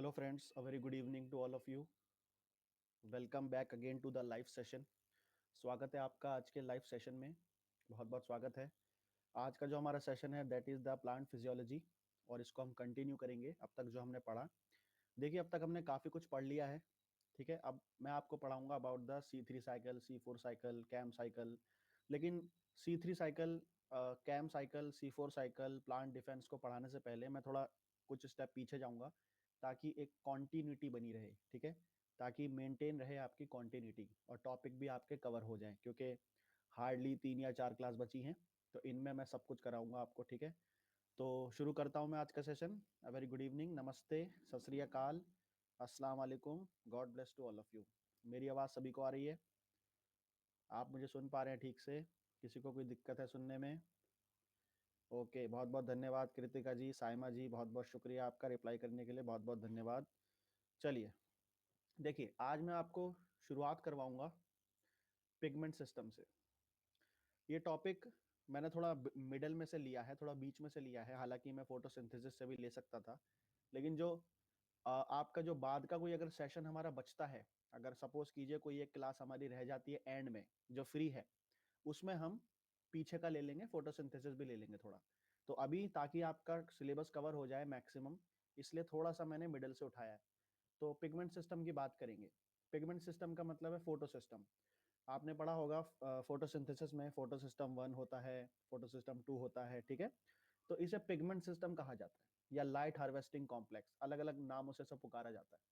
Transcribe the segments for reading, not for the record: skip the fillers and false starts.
Hello friends, a very good evening to all of you. Welcome back again to the live session. स्वागत है आपका आज के live session में. बहुत बहुत स्वागत है. आज का जो हमारा सेशन है that is the plant physiology और इसको हम कंटिन्यू करेंगे अब तक जो हमने पढ़ा. देखिए अब तक हमने काफ़ी कुछ पढ़ लिया है. ठीक है, अब मैं आपको पढ़ाऊंगा about the C3 cycle, C4 cycle, CAM cycle. लेकिन C3 cycle, CAM cycle, C4 cycle, plant defence को पढ़ाने से पहले मैं थोड़ा कुछ स्टेप पीछे जाऊंगा ताकि एक कॉन्टिन्यूटी बनी रहे. ठीक है, ताकि मेंटेन रहे आपकी कॉन्टिन्यूटी और टॉपिक भी आपके कवर हो जाए, क्योंकि हार्डली 3 या 4 क्लास बची हैं, तो इनमें मैं सब कुछ कराऊंगा आपको. ठीक है, तो शुरू करता हूं मैं आज का session. A very good evening, नमस्ते, सत श्री अकाल, अस्सलाम वालेकुम, God bless to all of you. मेरी आवाज़ सभी को आ रही है? आप मुझे सुन पा रहे हैं ठीक से? किसी को कोई दिक्कत है सुनने में? ओके, बहुत बहुत धन्यवाद कृतिका जी, साइमा जी, बहुत बहुत शुक्रिया आपका रिप्लाई करने के लिए, बहुत बहुत धन्यवाद. चलिए देखिए, आज मैं आपको शुरुआत करवाऊंगा पिगमेंट सिस्टम से. ये टॉपिक मैंने थोड़ा मिडल में से लिया है, थोड़ा बीच में से लिया है. हालांकि मैं फोटोसिंथेसिस से भी ले सकता था, लेकिन जो आपका जो बाद का कोई अगर सेशन हमारा बचता है, अगर सपोज कीजिए कोई एक क्लास हमारी रह जाती है एंड में जो फ्री है, उसमें हम पीछे का ले लेंगे, फोटोसिंथेसिस भी ले लेंगे थोड़ा. तो अभी ताकि आपका सिलेबस कवर हो जाए मैक्सिमम, इसलिए थोड़ा सा मैंने मिडल से उठाया है. तो पिगमेंट सिस्टम की बात करेंगे. पिगमेंट सिस्टम का मतलब है फोटो सिस्टम. आपने पढ़ा होगा फोटोसिंथेसिस में फोटो सिस्टम 1 होता है, फोटो सिस्टम 2 होता है. ठीक है, तो इसे पिगमेंट सिस्टम कहा जाता है या लाइट हार्वेस्टिंग कॉम्प्लेक्स, अलग अलग नामों से सब पुकारा जाता है.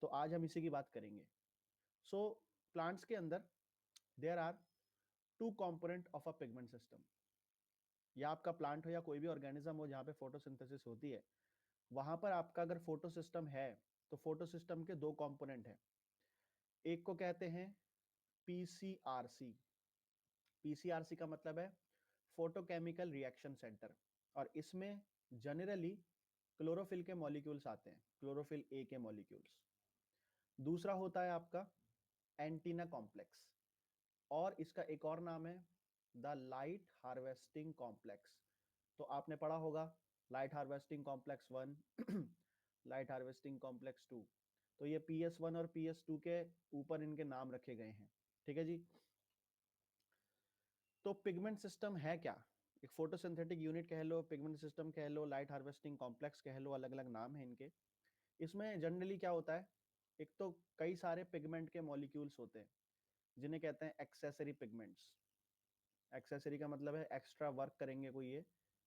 तो आज हम इसी की बात करेंगे. सो प्लांट्स के अंदर there are two component of a pigment system. या आपका प्लांट हो या कोई भी ऑर्गेनिज्म हो जहां पे फोटोसिंथेसिस होती है, वहां पर आपका अगर फोटो सिस्टम है तो फोटो सिस्टम के दो कंपोनेंट हैं. एक को कहते हैं पीसीआरसी. पीसीआरसी का मतलब है फोटोकेमिकल रिएक्शन सेंटर, और इसमें जनरली क्लोरोफिल के मॉलिक्यूल्स आते हैं, क्लोरोफिल ए के मॉलिक्यूल्स. दूसरा होता है आपका एंटीना कॉम्प्लेक्स, और इसका एक और नाम है द लाइट हार्वेस्टिंग कॉम्प्लेक्स. तो आपने पढ़ा होगा light harvesting complex 1, light harvesting complex 2. तो ये PS1 और PS2 के ऊपर इनके नाम रखे गए हैं. ठीक है जी. तो पिगमेंट सिस्टम है क्या? एक फोटोसिंथेटिक यूनिट कह लो, पिगमेंट सिस्टम कह लो, लाइट हार्वेस्टिंग कॉम्प्लेक्स कह लो, अलग अलग नाम है इनके. इसमें जनरली क्या होता है, एक तो कई सारे पिगमेंट के मॉलिक्यूल्स होते हैं जिन्हें कहते हैं एक्सेसरी पिगमेंट्स. एक्सेसरी का मतलब है एक्स्ट्रा वर्क करेंगे, कोई ये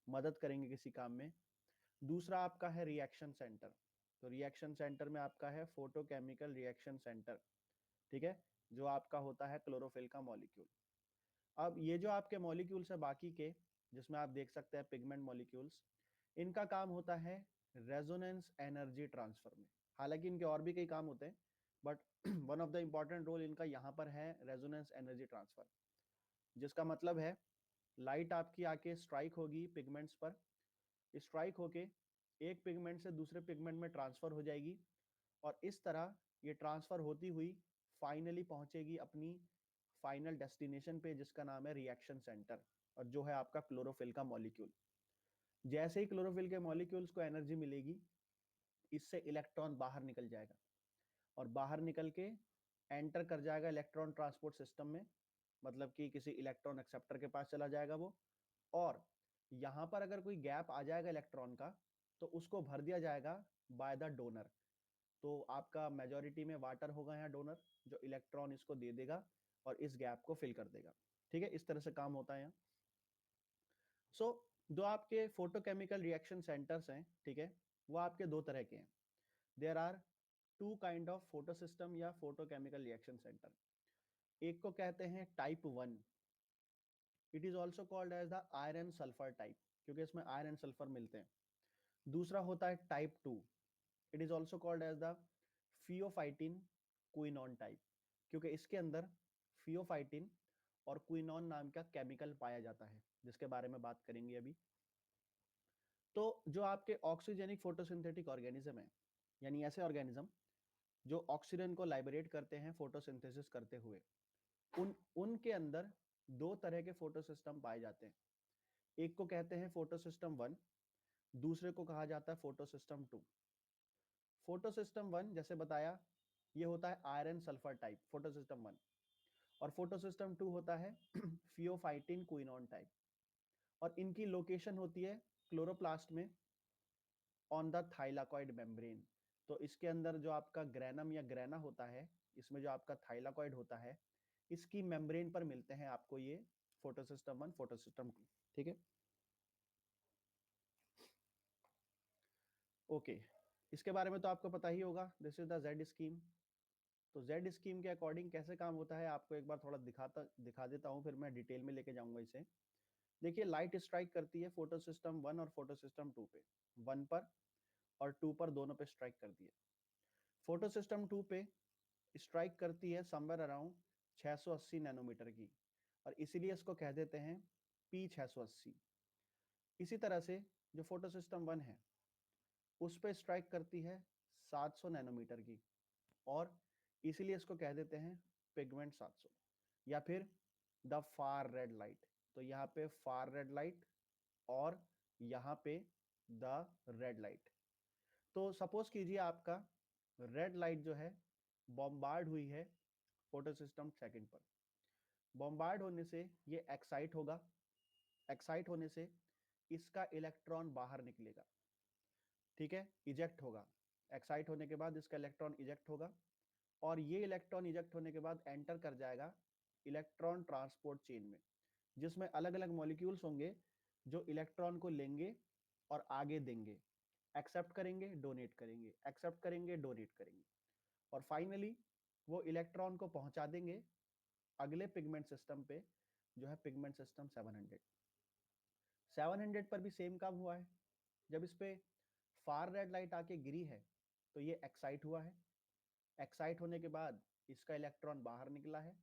मदद करेंगे किसी काम में. दूसरा आपका है रिएक्शन सेंटर. तो रिएक्शन सेंटर में आपका है फोटोकेमिकल रिएक्शन सेंटर. ठीक है, जो आपका होता है क्लोरोफिल का मॉलिक्यूल. अब ये जो आपके मॉलिक्यूल्स है बाकी के, जिसमें आप देख सकते हैं पिगमेंट मॉलिक्यूल्स, इनका काम होता है रेजोनेंस एनर्जी ट्रांसफर में. हालांकि इनके और भी कई काम होते हैं, but one of the important role इनका यहां पर है रेजोनेंस एनर्जी ट्रांसफर. जिसका मतलब है लाइट आपकी आके स्ट्राइक होगी पिगमेंट्स पर, स्ट्राइक होके एक पिगमेंट से दूसरे पिगमेंट में ट्रांसफर हो जाएगी, और इस तरह ये ट्रांसफर होती हुई फाइनली पहुंचेगी अपनी फाइनल डेस्टिनेशन पे, जिसका नाम है रिएक्शन सेंटर, और जो है आपका क्लोरोफिल का मॉलिक्यूल. जैसे ही क्लोरोफिल के मॉलिक्यूल्स को एनर्जी मिलेगी, इससे इलेक्ट्रॉन बाहर निकल जाएगा, और बाहर निकल के एंटर कर जाएगा इलेक्ट्रॉन ट्रांसपोर्ट सिस्टम में. मतलब कि किसी इलेक्ट्रॉन एक्सेप्टर के पास चला जाएगा वो, और यहां पर अगर कोई गैप आ जाएगा इलेक्ट्रॉन का, तो उसको भर दिया जाएगा बाय द डोनर. तो आपका मेजोरिटी में वाटर होगा यहाँ डोनर, जो इलेक्ट्रॉन इसको दे देगा और इस गैप को फिल कर देगा. ठीक है, इस तरह से काम होता है यहाँ. सो जो आपके फोटोकेमिकल रिएक्शन सेंटर्स हैं, ठीक है, वो आपके दो तरह के हैं. There are two kind of photosystem या फोटोकेमिकल रिएक्शन सेंटर. एक को कहते हैं type 1. It is also called as the iron sulphur type, क्योंकि इसमें आयरन सल्फर मिलते हैं. दूसरा होता है type 2. It is also called as the pheophytin quinone type, क्योंकि इसके अंदर फियोफाइटिन और क्विनॉन नाम का केमिकल पाया जाता है, जिसके बारे में बात करेंगे अभी. तो जो आपके ऑक्सीजेनिक फोटोसिंथेटिक ऑर्गेनिज्म है, यानी ऐसे ऑर्गेनिज्म जो ऑक्सीजन को लाइबरेट करते हैं फोटोसिंथेसिस करते हुए, उनके अंदर दो तरह के फोटोसिस्टम पाए जाते हैं. एक को कहते हैं फोटोसिस्टम 1, दूसरे को कहा जाता है फोटोसिस्टम 2. फोटो सिस्टम 1 जैसे बताया ये होता है iron sulphur type photo system 1, और फोटो सिस्टम 2 होता है फियोफाइटिन क्विनोन टाइप, और इनकी लोकेशन होती है क्लोरोप्लास्ट में ऑन द थाइलाकॉइड मेम्ब्रेन। तो इसके अंदर जो आपका ग्रेनम या ग्रेना होता है, इसमें जो आपका थाइलाकॉइड होता है, इसकी मेम्ब्रेन पर मिलते हैं आपको ये फोटो सिस्टम 1 फोटो सिस्टम 2। ठीक है, ओके। इसके बारे में तो आपको पता ही होगा, this is the Z scheme. तो जेड स्कीम के अकॉर्डिंग कैसे काम होता है आपको एक बार थोड़ा दिखा देता हूँ, फिर मैं डिटेल में लेके जाऊंगा इसे। देखिए लाइट स्ट्राइक करती है फोटो सिस्टम 1 और फोटो सिस्टम 2 पे, 1 पर और 2 पर, दोनों पे स्ट्राइक करती है। फोटो सिस्टम 2 पे स्ट्राइक करती है समवेयर अराउंड 680 नैनोमीटर की, और इसीलिए इसको कह देते हैं P680। इसी तरह से जो फोटो सिस्टम 1 है उस पे स्ट्राइक करती है 700 नैनोमीटर की, और इसीलिए इसको कह देते हैं पिगमेंट 700 या फिर द फार रेड लाइट। तो यहाँ पे फार रेड लाइट और यहाँ पे द रेड लाइट। तो सपोज कीजिए आपका रेड लाइट जो है बॉम्बार्ड हुई है फोटो सिस्टम सेकंड पर। बॉम्बार्ड होने से ये एक्साइट होगा, एक्साइट होने से इसका इलेक्ट्रॉन बाहर निकलेगा, ठीक है, इजेक्ट होगा। एक्साइट होने के बाद इसका इलेक्ट्रॉन इजेक्ट होगा, और ये इलेक्ट्रॉन इजेक्ट होने के बाद एंटर कर जाएगा इलेक्ट्रॉन ट्रांसपोर्ट चेन में, जिसमें अलग अलग मॉलिक्यूल्स होंगे जो इलेक्ट्रॉन को लेंगे और आगे देंगे, एक्सेप्ट करेंगे, डोनेट करेंगे, एक्सेप्ट करेंगे, डोनेट करेंगे, और फाइनली वो इलेक्ट्रॉन को पहुंचा देंगे अगले पिगमेंट सिस्टम पे, जो है पिगमेंट सिस्टम 700। 700 पर भी सेम काम हुआ है। जब इस पे फार रेड लाइट आके गिरी है तो ये एक्साइट हुआ है, एक्साइट होने के बाद इसका इलेक्ट्रॉन बाहर निकला है,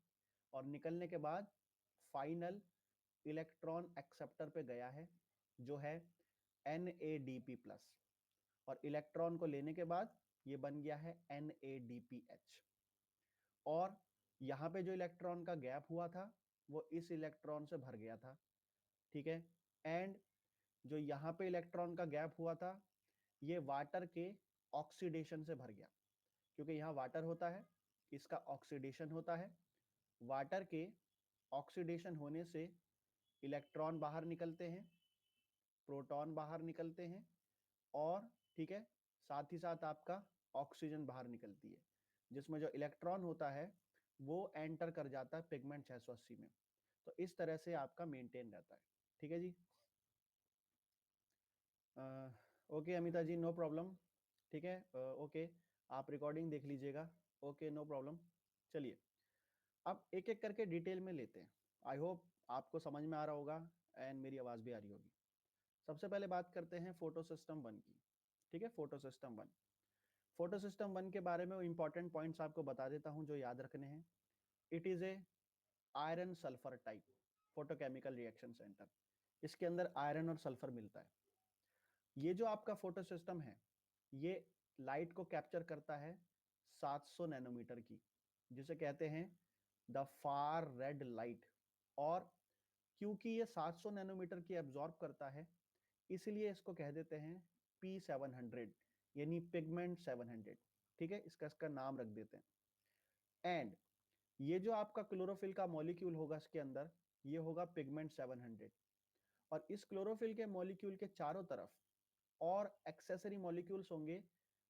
और निकलने के बाद फाइनल इलेक्ट्रॉन एक्सेप्टर पे गया है जो है NADP+, और इलेक्ट्रॉन को लेने के बाद ये बन गया है NADPH, और यहाँ पे जो इलेक्ट्रॉन का गैप हुआ था वो इस इलेक्ट्रॉन से भर गया था, ठीक है। एंड जो यहाँ पे इलेक्ट्रॉन का गैप हुआ था ये वाटर के ऑक्सीडेशन से भर गया, क्योंकि यहाँ वाटर होता है, इसका ऑक्सीडेशन होता है। वाटर के ऑक्सीडेशन होने से इलेक्ट्रॉन बाहर निकलते हैं, प्रोटॉन बाहर निकलते हैं, और ठीक है, साथ ही साथ आपका ऑक्सीजन बाहर निकलती है, जिसमें जो इलेक्ट्रॉन होता है वो एंटर कर जाता है पिगमेंट 680 में। तो इस तरह से आपका मेंटेन रहता है, ठीक है जी। ओके अमिता जी, नो प्रॉब्लम, ठीक है, ओके, आप रिकॉर्डिंग देख लीजिएगा, ओके नो प्रॉब्लम। चलिए अब एक एक करके डिटेल में लेते हैं। आई होप आपको समझ में आ रहा होगा एंड मेरी आवाज भी आ रही होगी। सबसे पहले बात करते हैं फोटो सिस्टम 1 की, ठीक है। फोटो सिस्टम 1, फोटो सिस्टम 1 के बारे में इंपॉर्टेंट पॉइंट्स आपको बता देता हूं जो याद रखने हैं। It is A iron sulphur type photochemical reaction centre. इसके अंदर आयरन और सल्फर मिलता है। ये जो आपका फोटो सिस्टम है ये लाइट को कैप्चर करता है 700 नैनोमीटर की, जिसे कहते हैं द फार रेड लाइट। और क्योंकि ये 700 नैनोमीटर की एब्जॉर्ब करता है इसलिए इसको कह देते हैं P700 यानी पिगमेंट 700, ठीक है, इसका नाम रख देते हैं। एंड ये जो आपका क्लोरोफिल का मॉलिक्यूल होगा इसके अंदर ये होगा पिगमेंट 700, और इस क्लोरोफिल के मॉलिक्यूल के चारों तरफ और एक्सेसरी मॉलिक्यूल्स होंगे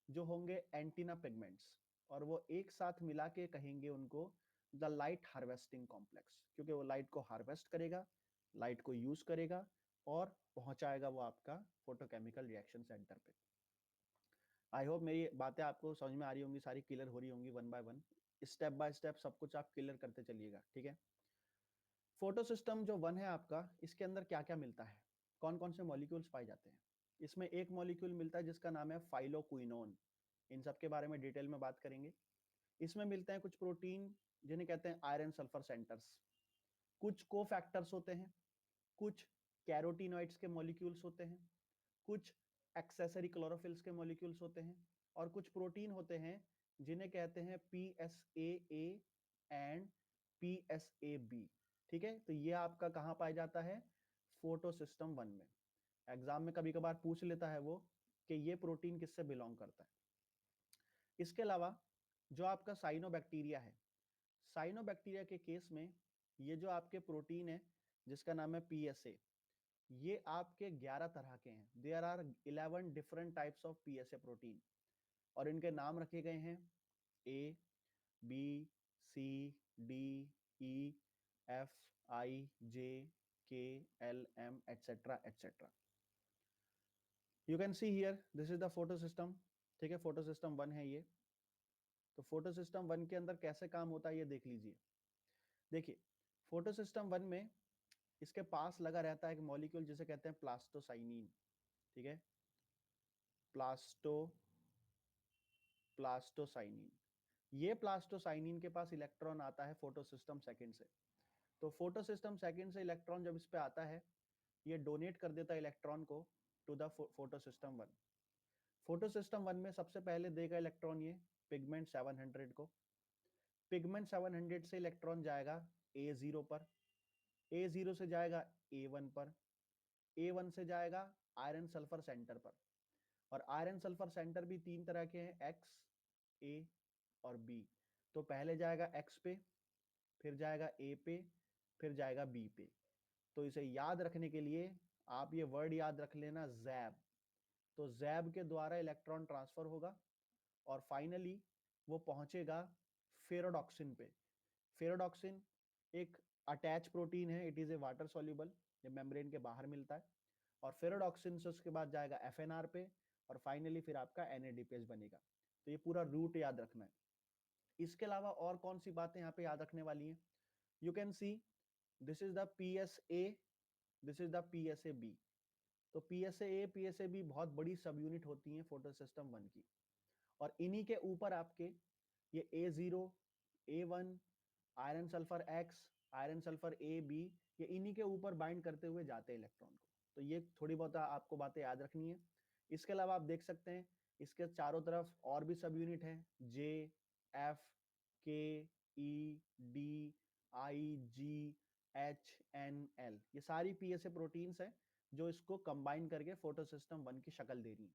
जो होंगे एंटीना पिगमेंट्स, और वो एक साथ मिला के कहेंगे उनको द लाइट हार्वेस्टिंग कॉम्प्लेक्स, क्योंकि वो लाइट को हार्वेस्ट करेगा, लाइट को यूज करेगा और पहुंचाएगा वो आपका फोटोकेमिकल रिएक्शन सेंटर पे। आई होप मेरी बातें आपको समझ में आ रही होंगी, सारी क्लियर हो रही होंगी, one by one, step by step सब कुछ आप क्लियर करते चलिएगा, ठीक है। फोटो सिस्टम जो 1 है आपका, इसके अंदर क्या क्या मिलता है, कौन कौन से मॉलिक्यूल्स पाए जाते हैं। इसमें एक मॉलिक्यूल मिलता है जिसका नाम है फाइलोक्विनोन। इन सब के बारे में डिटेल में बात करेंगे। इसमें मिलते हैं कुछ प्रोटीन जिन्हें कहते हैं आयरन सल्फर सेंटर्स, कुछ कोफैक्टर्स होते हैं, कुछ कैरोटीनॉइड्स के मॉलिक्यूल्स होते हैं, कुछ एक्सेसरी क्लोरोफिल्स के मॉलिक्यूल्स होते हैं, और कुछ प्रोटीन होते हैं जिन्हें कहते हैं PSAA एंड PSAB, ठीक है। तो ये आपका कहाँ पाया जाता है, फोटो सिस्टम 1 में। एग्जाम में कभी कभार पूछ लेता है वो कि ये प्रोटीन किससे बिलोंग करता है। इसके अलावा जो आपका साइनोबैक्टीरिया है, साइनोबैक्टीरिया के केस में ये जो आपके प्रोटीन है जिसका नाम है पीएसए, ये आपके 11 तरह के हैं। There are 11 different types of PSA protein और इनके नाम रखे गए हैं A, B, C, D, E, F, I, J, K, L, M etcetera etcetera. You can see here this is the photo system. ठीक है, फोटो सिस्टम 1 है ये। तो फोटो सिस्टम 1 के अंदर कैसे काम होता है ये देख लीजिए। देखिए, फोटो सिस्टम 1 में इसके पास लगा रहता है एक मॉलिक्यूल जिसे कहते हैं प्लास्टोसाइनिन। ठीक है, प्लास्टोसाइनिन। ये प्लास्टोसाइनिन के पास इलेक्ट्रॉन आता है फोटो सिस्टम सेकंड से। तो फोटो सिस्टम सेकंड से इलेक्ट्रॉन जब इस पे आता है, ये डोनेट कर देता है इलेक्ट्रॉन को to the photo system 1। Photosystem 1 में सबसे पहले देगा इलेक्ट्रॉन ये पिगमेंट 700 को। पिगमेंट 700 से इलेक्ट्रॉन जाएगा A0 पर, A0 से जाएगा A1 पर, A1 से जाएगा आयरन सल्फर सेंटर पर। और आयरन सल्फर सेंटर भी 3 तरह के हैं, X, A और B। तो पहले जाएगा X पे, फिर जाएगा A पे, फिर जाएगा B पे। तो इसे याद रखने के लिए आप ये वर्ड याद रख लेना, जैब। तो जैब के द्वारा इलेक्ट्रॉन ट्रांसफर होगा और फाइनली वो पहुंचेगा फेरोडॉक्सिन पे। फेरोडॉक्सिन एक अटैच प्रोटीन है, it is A water soluble, ये मेम्ब्रेन के बाहर मिलता है। और फेरोडॉक्सिन से उसके बाद जाएगा एफएनआर पे और फाइनली फिर आपका एनएडीपीएच बनेगा। तो ये पूरा रूट याद रखना है। इसके अलावा और कौन सी बातें यहाँ पे याद रखने वाली हैं? You can see this is the PSA, this is the PSA B. तो पीएसए पीएसए बी बहुत बड़ी सब यूनिट होती है फोटो सिस्टम 1 की। और इन्हीं के ऊपर आपके ये A0, A1, iron sulphur X, iron sulphur A, B, ये इन्हीं के ऊपर बाइंड करते हुए जाते हैं इलेक्ट्रॉन को। तो ये थोड़ी बहुत आपको बातें याद रखनी है। इसके अलावा आप देख सकते हैं इसके चारों तरफ और भी सब यूनिट है, J, F, K, E, D, I, G, H, N, L। ये सारी पीएसए प्रोटीन्स है जो इसको कंबाइन करके फोटो सिस्टम 1 की शक्ल दे रही है।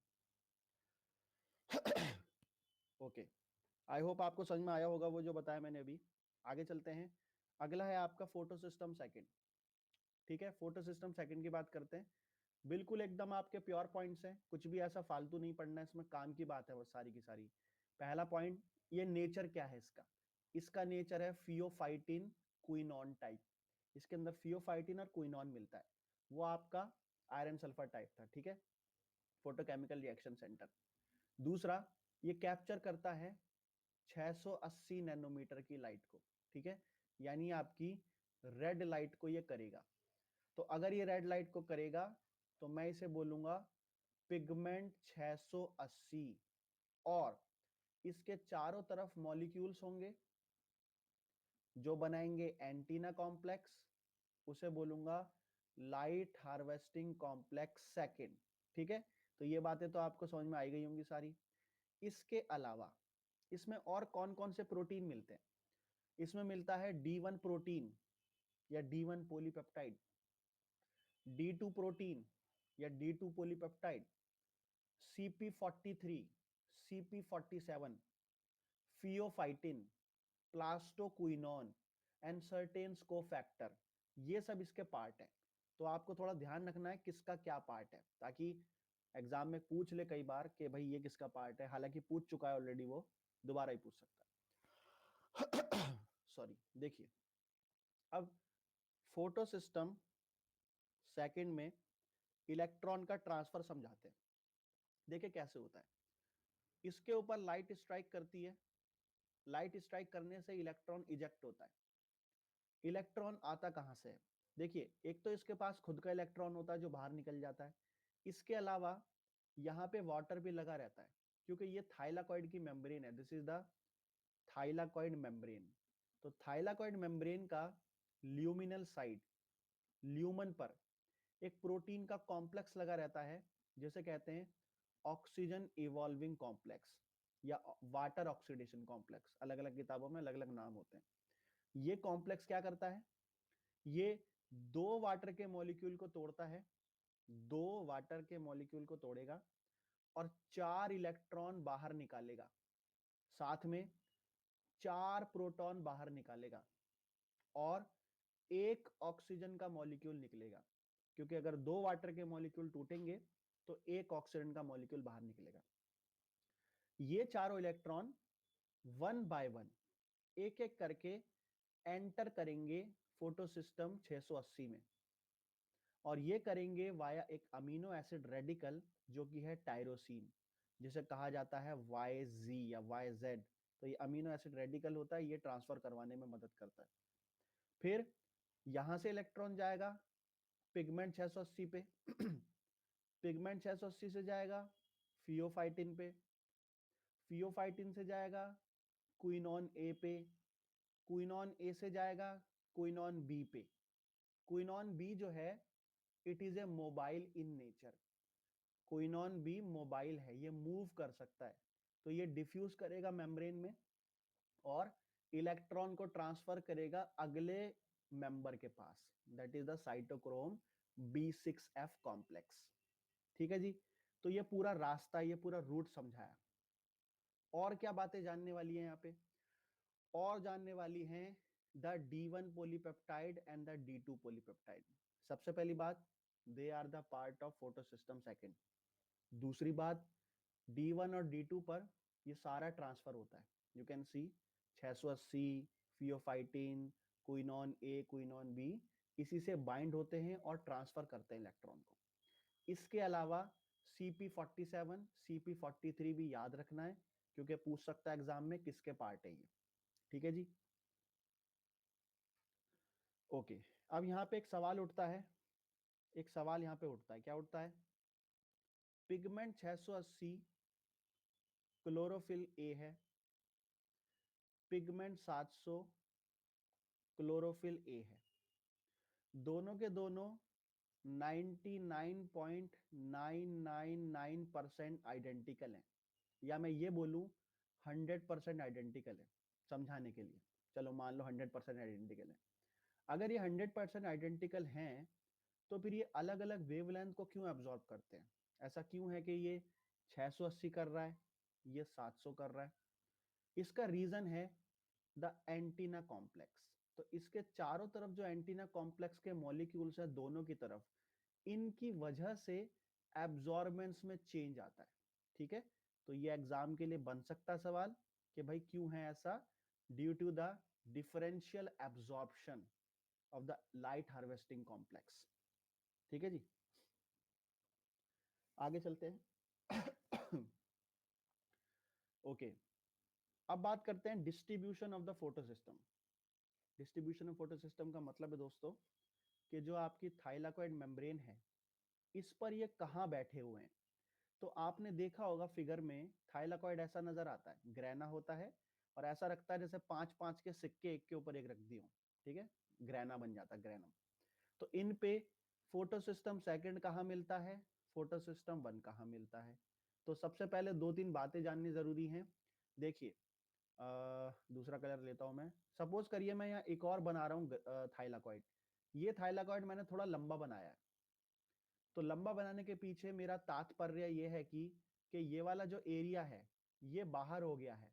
ओके, आई होप आपको समझ में आया होगा वो जो बताया मैंने अभी। आगे चलते हैं, अगला है आपका फोटो सिस्टम सेकंड। ठीक है, फोटो सिस्टम सेकंड की बात करते हैं। बिल्कुल एकदम आपके प्योर पॉइंट्स हैं, कुछ भी ऐसा फालतू नहीं पढ़ना है, इसमें काम की बात है वो सारी की सारी। पहला पॉइंट, ये नेचर क्या है इसका? इसका नेचर है फियोफाइटिन क्विनॉन टाइप। इसके अंदर फियोफाइटिन और क्विनॉन मिलता है, वो आपका आयरन सल्फर टाइप था। ठीक है, फोटोकेमिकल रिएक्शन सेंटर। दूसरा, ये कैप्चर करता है 680 नैनोमीटर की लाइट को। ठीक है, यानी आपकी रेड लाइट को ये करेगा। तो अगर ये रेड लाइट को करेगा तो मैं इसे बोलूंगा पिगमेंट 680। और इसके चारों तरफ मॉलिक्यूल्स होंगे जो बनाएंगे एंटीना कॉम्प्लेक्स, उसे बोलूंगा लाइट हार्वेस्टिंग कॉम्प्लेक्स सेकेंड। ठीक है, तो ये बातें तो आपको समझ में आई गई होंगी सारी। इसके अलावा इसमें और कौन कौन से प्रोटीन मिलते हैं? इसमें मिलता है D1 प्रोटीन या D1 पॉलीपेप्टाइड, D2 प्रोटीन या D2 polypeptide, CP43, CP47, pheophytin, plastoquinone and certain cofactor, ये सब इसके पार्ट है। तो आपको थोड़ा ध्यान रखना है किसका क्या पार्ट है, ताकि एग्जाम में पूछ ले कई बार कि भाई ये किसका पार्ट है। हालांकि पूछ चुका है ऑलरेडी, वो दोबारा ही पूछ सकता है। सॉरी। देखिए, अब फोटो सिस्टम सेकंड में इलेक्ट्रॉन का ट्रांसफर समझाते हैं। देखिए कैसे होता है। इसके ऊपर लाइट स्ट्राइक करती है, लाइट स्ट्राइक करने से इलेक्ट्रॉन इजेक्ट होता है। इलेक्ट्रॉन आता कहां से है? देखिए, एक तो इसके पास खुद का इलेक्ट्रॉन होता है जो बाहर निकल जाता है। इसके अलावा यहाँ पे वाटर भी लगा रहता है, क्योंकि ये थाइलाकॉइड की मेम्ब्रेन है। This is the thylakoid membrane. तो थाइलाकॉइड मेम्ब्रेन का ल्यूमिनल साइड, ल्यूमन पर एक प्रोटीन का कॉम्प्लेक्स लगा रहता है जिसे कहते हैं ऑक्सीजन इवॉल्विंग कॉम्प्लेक्स या वाटर ऑक्सीडेशन कॉम्प्लेक्स। अलग अलग किताबों में अलग अलग नाम होते हैं। ये कॉम्प्लेक्स क्या करता है? ये दो वाटर के मॉलिक्यूल को तोड़ता है, दो वाटर के मॉलिक्यूल को तोड़ेगा और 4 इलेक्ट्रॉन बाहर निकालेगा। साथ में 4 प्रोटॉन बाहर निकालेगा और एक ऑक्सीजन का मॉलिक्यूल निकलेगा, क्योंकि अगर 2 वाटर के मॉलिक्यूल टूटेंगे तो एक ऑक्सीजन का मॉलिक्यूल बाहर निकलेगा। ये चारों इलेक्ट्रॉन वन बाय वन एक एक करके एंटर करेंगे फोटो सिस्टम 680 में, और ये करेंगे वाया एक अमीनो एसिड रेडिकल जो कि है टायरोसिन, जिसे कहा जाता है YZ या YZ। तो ये अमीनो एसिड रेडिकल होता है, ये ट्रांसफर करवाने में मदद करता है। फिर यहां से इलेक्ट्रॉन जाएगा पिगमेंट 680 पे पिगमेंट 680 से जाएगा फियोफाइटिन पे, फियोफाइटिन से जाएगा क्विनॉन ए पे, क्विनॉन ए से जाएगा क्विनॉन बी पे। क्विनॉन बी जो है it is a mobile in nature, quinone B mobile है, ये मूव कर सकता है, तो ये डिफ्यूज करेगा मेम्ब्रेन में और इलेक्ट्रॉन को ट्रांसफर करेगा अगले मेंबर के पास, that is the cytochrome B6F complex. ठीक है जी, तो ये पूरा रास्ता, ये पूरा रूट समझाया। और क्या बातें जानने वाली है यहाँ पे, और जानने वाली हैं the D1 polypeptide and the D2 polypeptide. सबसे पहली बात, they are the part of photosystem second. दूसरी बात, D1 और D2 पर ये सारा ट्रांसफर होता है। You can see 680 pheophytin quinone A quinone B इसी से बाइंड होते हैं और ट्रांसफर करते हैं इलेक्ट्रॉन को। इसके अलावा CP47 CP43 भी याद रखना है, क्योंकि पूछ सकता है एग्जाम में किसके पार्ट है ये। ठीक है जी, ओके। अब यहाँ पे एक सवाल उठता है, एक सवाल यहाँ पे उठता है, क्या उठता है? पिगमेंट 680 क्लोरोफिल ए है, पिगमेंट 700 क्लोरोफिल ए है, दोनों के दोनों 99.999% आइडेंटिकल हैं, या मैं ये बोलूं 100% आइडेंटिकल है समझाने के लिए। चलो मान लो 100% आइडेंटिकल है। अगर ये 100% आइडेंटिकल हैं तो फिर ये अलग अलग वेवलेंथ को क्यों एब्जॉर्ब करते हैं? ऐसा क्यों है कि ये 680 कर रहा है, ये 700 कर रहा है? इसका रीजन है द एंटीना कॉम्प्लेक्स। तो इसके चारों तरफ जो एंटीना कॉम्प्लेक्स के मॉलिक्यूल्स है दोनों की तरफ, इनकी वजह से एब्जॉर्बेंस में चेंज आता है। ठीक है, तो ये एग्जाम के लिए बन सकता सवाल कि भाई क्यों है ऐसा? Due to the differential absorption of the light harvesting complex. ठीक है जी, आगे चलते हैं। ओके, अब बात करते हैं distribution of the photo system. Distribution of photo system का मतलब है दोस्तों कि जो आपकी थाइलाकॉइड मेम्ब्रेन है इस पर ये कहाँ बैठे हुए हैं। तो आपने देखा होगा फिगर में थाइलाकॉइड ऐसा नजर आता है, ग्रेना होता है और ऐसा रखता है जैसे 5-5 के सिक्के एक के ऊपर एक रख दिए हो। ठीक है, ग्रेना बन जाता है, ग्रेनम। तो इन पे फोटो सिस्टम सेकंड कहाँ मिलता है, फोटो सिस्टम वन कहाँ मिलता है? तो सबसे पहले 2-3 बातें जाननी जरूरी हैं। देखिए, दूसरा कलर लेता हूं मैं। सपोज करिए मैं यहाँ एक और बना रहा हूँ थाइलाकॉइड। ये थाइलाकॉइड मैंने थोड़ा लंबा बनाया है। तो लंबा बनाने के पीछे मेरा तात्पर्य ये है कि ये वाला जो एरिया है ये बाहर हो गया है,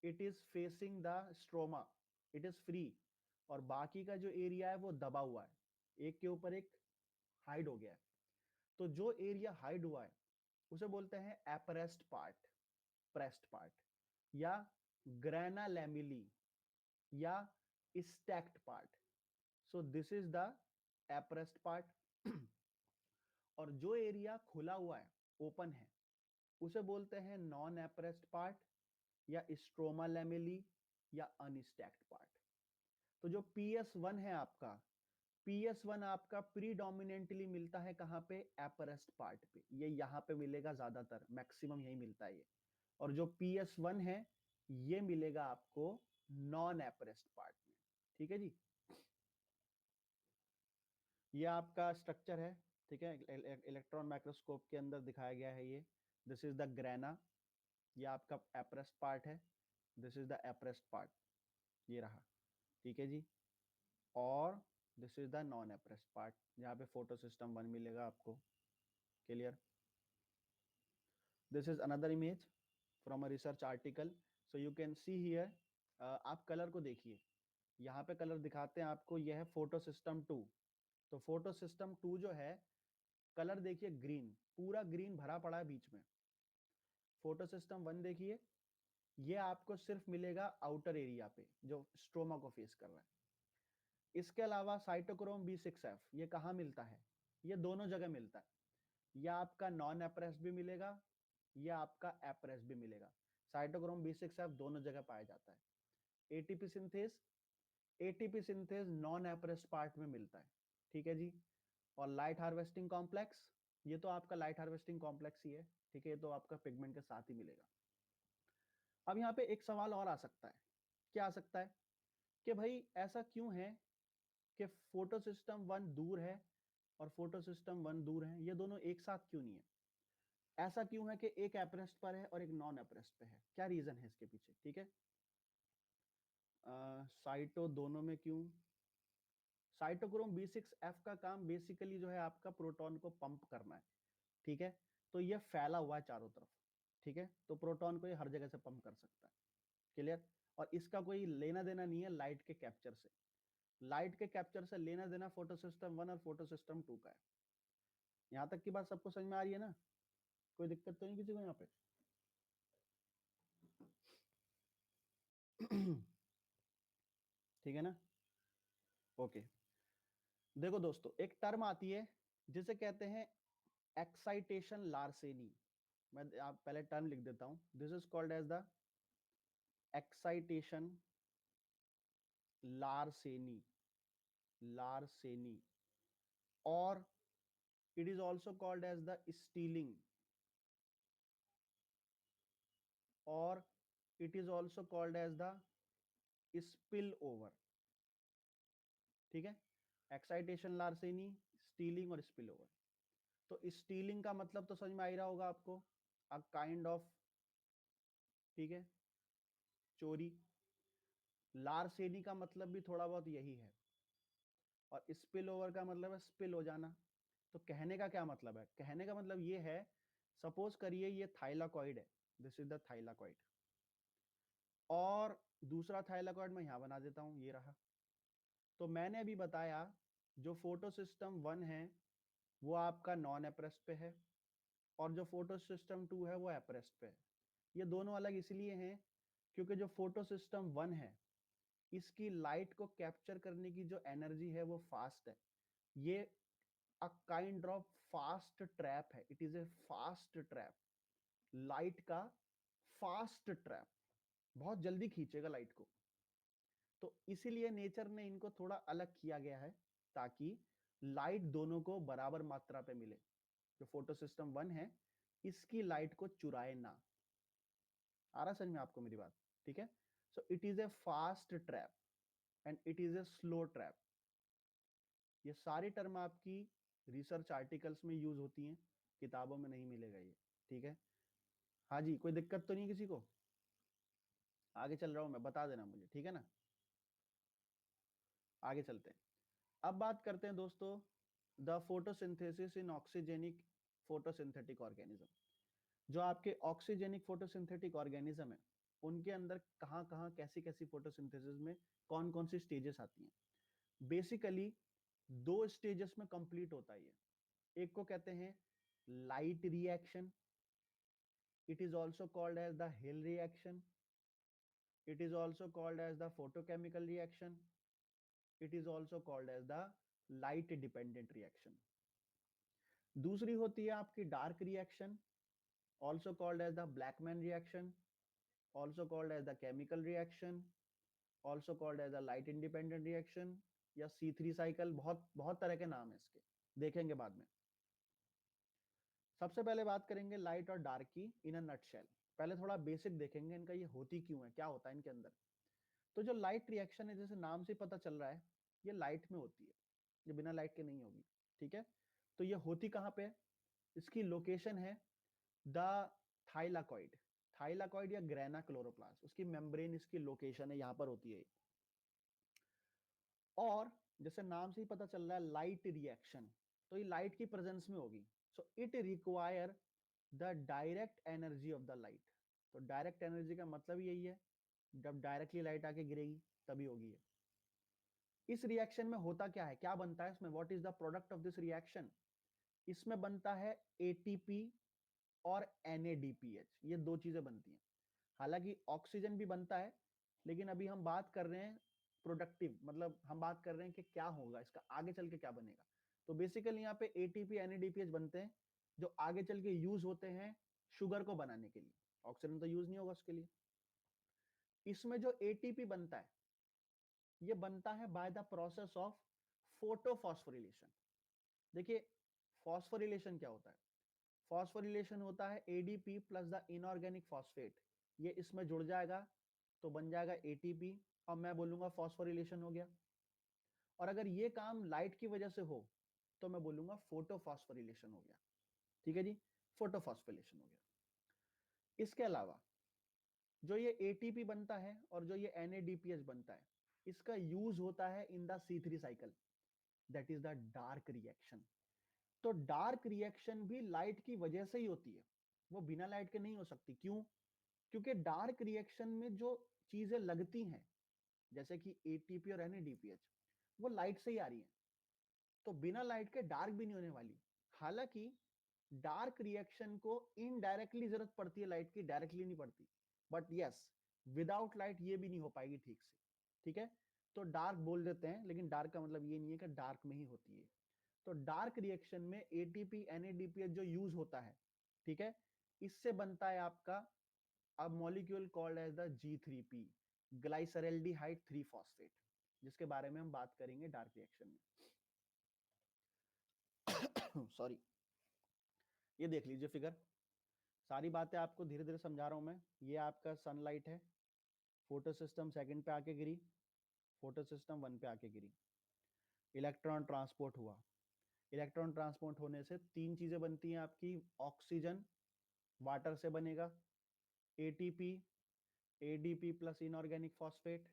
it is facing the stroma, it is free, और बाकी का जो एरिया है वो दबा हुआ है, एक के ऊपर एक हाइड हो गया है। तो जो एरिया हाइड हुआ है उसे बोलते हैं एपरेस्ट पार्ट, प्रेस्ट पार्ट, या ग्रेना लैमिली, या stacked part. So this is the appressed part. और जो एरिया खुला हुआ है, ओपन है, उसे बोलते हैं नॉन एपरेस्ट पार्ट, या स्ट्रोमा लैमेली, या अनस्टैक्ड पार्ट। तो जो PS1 है आपका, PS1 आपका प्रीडोमिनेंटली मिलता है कहाँ पे? एपरेस्ट पार्ट पे, ये यहाँ पे मिलेगा, ज्यादातर मैक्सिमम यही मिलता है ये। और जो PS1 है ये मिलेगा आपको नॉन एपरेस्ट पार्ट में। ठीक है जी, ये आपका स्ट्रक्चर है। ठीक है, इलेक्ट्रॉन माइक्रोस्कोप के अंदर दिखाया गया है ये। दिस इज द ग्रेना, ये आपका एप्रेस्ट पार्ट है, दिस इज द एप्रेस्ट पार्ट, ये रहा। ठीक है जी, और this is the non एप्रेस्ट part, जहाँ पे फोटो सिस्टम वन मिलेगा आपको। Clear? This is another image. from a research article. So you can see here, आप कलर को देखिए, यहाँ पे कलर दिखाते हैं आपको, यह है फोटो सिस्टम 2। तो फोटो सिस्टम 2 जो है, कलर देखिए ग्रीन, पूरा ग्रीन भरा पड़ा है बीच में। फोटो सिस्टम 1 देखिए, ये आपको सिर्फ मिलेगा आउटर एरिया पे जो स्ट्रोमा को फेस कर रहा है। इसके अलावा साइटोक्रोम B6F ये कहाँ मिलता है? ये दोनों जगह मिलता है। या आपका नॉन एप्रेस्ड भी मिलेगा, या आपका एप्रेस्ड भी मिलेगा। साइटोक्रोम B6F दोनों जगह पाया जाता है। ATP synthase non appressed part में मिलता है, ठीक है जी। और लाइट हार्वेस्टिंग कॉम्प्लेक्स, ये तो आपका लाइट हार्वेस्टिंग कॉम्प्लेक्स ही है, ठीक है, ये तो आपका पिगमेंट के साथ ही मिलेगा। अब यहाँ पे एक सवाल और आ सकता है, क्या आ सकता है कि भाई ऐसा क्यों है कि फोटो सिस्टम 1 दूर है और फोटो सिस्टम 1 दूर है, ये दोनों एक साथ क्यों नहीं है? ऐसा क्यों है कि एक एप्रेस्ट पर है और एक नॉन एप्रेस्ट पे है? क्या रीजन है इसके पीछे? ठीक है, साइटो दोनों में क्यों? साइटोक्रोम B6F का काम बेसिकली जो है आपका प्रोटॉन को पंप करना है, ठीक है। तो ये फैला हुआ है चारों तरफ, ठीक है, तो प्रोटॉन को ये हर जगह से पंप कर सकता है, क्लियर। और इसका कोई लेना देना नहीं है लाइट के कैप्चर से। लाइट के कैप्चर से लेना देना फोटो सिस्टम 1 और फोटो सिस्टम 2 का है। यहाँ तक की बात सबको समझ में आ रही है ना? कोई दिक्कत तो नहीं किसी को यहाँ पे? ठीक है ना? ओके, देखो दोस्तों, एक टर्म आती है जिसे कहते हैं एक्साइटेशन लार्सेनी। मैं आप पहले टर्म लिख देता हूं। This is called as the excitation larceny, larceny, और it is also called as the stealing, or it is also called as the spill over, ठीक है। एक्साइटेशन लार्सेनी, स्टीलिंग और स्पिल ओवर। तो स्टीलिंग का मतलब तो समझ में आ ही रहा होगा आपको, अ काइंड ऑफ, ठीक है, चोरी। लार्सेनी का मतलब भी थोड़ा बहुत यही है, और स्पिल ओवर का मतलब है स्पिल हो जाना। तो कहने का क्या मतलब है? कहने का मतलब ये है, सपोज करिए ये थाइलाकॉइड है, दिस इज द थाइलाकॉइड, और दूसरा थाइलाकॉइड मैं यहाँ बना देता हूँ, ये रहा। तो मैंने अभी बताया जो फोटो सिस्टम 1 है वो आपका नॉन एप्रेस्ट पे है, और जो फोटो सिस्टम 2 है वो एप्रेस्ट पे है। ये दोनों अलग इसलिए हैं क्योंकि जो फोटो सिस्टम 1 है इसकी लाइट को कैप्चर करने की जो एनर्जी है वो फास्ट है। ये a kind of fast trap है, it is a fast trap, light का फास्ट ट्रैप, बहुत जल्दी खींचेगा लाइट को। तो इसीलिए नेचर ने इनको थोड़ा अलग किया गया है ताकि लाइट दोनों को बराबर मात्रा पे मिले। जो फोटो सिस्टम 1 है इसकी लाइट को चुराए ना। आ रहा समझ में आपको मेरी बात? ठीक है। So it is a fast trap and it is a slow trap. ये सारी टर्म आपकी रिसर्च आर्टिकल्स में यूज होती हैं, किताबों में नहीं मिलेगा ये, ठीक है। हाँ जी, कोई दिक्कत तो नहीं किसी को? आगे चल रहा हूं मैं, बता देना मुझे, ठीक है ना। आगे चलते हैं। अब बात करते हैं दोस्तों the photosynthesis in oxygenic photosynthetic organism. जो आपके ऑक्सीजेनिक फोटोसिंथेटिक ऑर्गेनिज्म है उनके अंदर कहाँ कहाँ कैसी कैसी फोटोसिंथेसिस में कौन कौन सी स्टेजेस आती हैं। बेसिकली दो स्टेजेस में कंप्लीट होता है ये। एक को कहते हैं light reaction, it is also called as the Hill reaction, it is also called as the photochemical reaction, it is also called as the light dependent reaction. दूसरी होती है आपकी dark reaction, also called as the Blackman reaction, also called as the chemical reaction, also called as the light independent reaction, या C3 cycle, बहुत बहुत तरह के नाम है इसके, देखेंगे बाद में। सबसे पहले बात करेंगे लाइट और डार्क की इन अ नटशेल। पहले थोड़ा बेसिक देखेंगे इनका, ये होती क्यों है, क्या होता है इनके अंदर। तो जो लाइट रिएक्शन है, जैसे नाम से पता चल रहा है, ये लाइट में होती है, ये बिना लाइट के नहीं होगी, ठीक है। तो ये होती कहाँ पे? इसकी लोकेशन है द थाइलाकॉइड, थाइलाकॉइड या ग्रेना क्लोरोप्लास्ट, उसकी मेम्ब्रेन इसकी लोकेशन है, यहाँ पर होती है। और जैसे नाम से ही पता चल रहा है लाइट रिएक्शन, तो ये लाइट की प्रेजेंस में होगी। So it require the direct energy of the light, तो डायरेक्ट एनर्जी का मतलब यही है, जब डायरेक्टली लाइट आके गिरेगी तभी होगी ये। इस रिएक्शन में होता क्या है, क्या बनता है इसमें, what is the product of this reaction? इसमें बनता है एटीपी और NADPH, ये दो चीजें बनती हैं। हालांकि ऑक्सीजन भी बनता है, लेकिन अभी हम बात कर रहे हैं प्रोडक्टिव, मतलब हम बात कर रहे हैं कि क्या होगा इसका आगे चल के क्या बनेगा। तो बेसिकली यहाँ पे एटीपी NADPH बनते हैं, जो आगे चल के यूज होते हैं शुगर को बनाने के लिए। ऑक्सीजन तो यूज नहीं होगा उसके लिए। इसमें जो एटीपी बनता है, ये बनता है by the process of photophosphorylation. देखिए फॉस्फोरिलेशन क्या होता है, फॉस्फोरिलेशन होता है ADP plus the inorganic phosphate, ये इसमें जुड़ जाएगा तो बन जाएगा एटीपी, और मैं बोलूंगा फॉस्फोरिलेशन हो गया। और अगर ये काम लाइट की वजह से हो तो मैं बोलूंगा फोटोफॉस्फोरिलेशन हो गया। ठीक है जी, फोटोफॉस्फोरिलेशन हो गया। इसके अलावा जो ये एटीपी बनता है और जो ये NADPH बनता है, इसका यूज होता है in the C3 cycle, that is the dark reaction. तो डार्क रिएक्शन भी लाइट की वजह से ही होती है, वो बिना लाइट के नहीं हो सकती। क्यों? क्योंकि डार्क रिएक्शन में जो चीजें लगती हैं, जैसे कि एटीपी और NADPH, वो लाइट से ही आ रही हैं, तो बिना लाइट के डार्क भी नहीं होने वाली। हालांकि डार्क रिएक्शन को इनडायरेक्टली जरूरत पड़ती है लाइट की, डायरेक्टली नहीं पड़ती, बट यस विदाउट लाइट ये भी नहीं हो पाएगी ठीक से। ठीक है, तो डार्क बोल देते हैं, लेकिन डार्क का मतलब ये नहीं है कि डार्क में ही होती है। तो डार्क रिएक्शन में एटीपी NADPH जो यूज होता है, ठीक है, इससे बनता है आपका a molecule called as the G3P, glyceraldehyde 3 phosphate, जिसके बारे में हम बात करेंगे डार्क रिएक्शन में। सॉरी, ये देख लीजिए फिगर, सारी बातें आपको धीरे धीरे समझा रहा हूं मैं। ये आपका सनलाइट है, फोटो सिस्टम सेकंड पे आके गिरी, फोटो सिस्टम 1 पे आके गिरी, इलेक्ट्रॉन ट्रांसपोर्ट हुआ। इलेक्ट्रॉन ट्रांसपोर्ट होने से तीन चीजें बनती हैं आपकी, ऑक्सीजन वाटर से बनेगा, ATP ADP plus inorganic phosphate,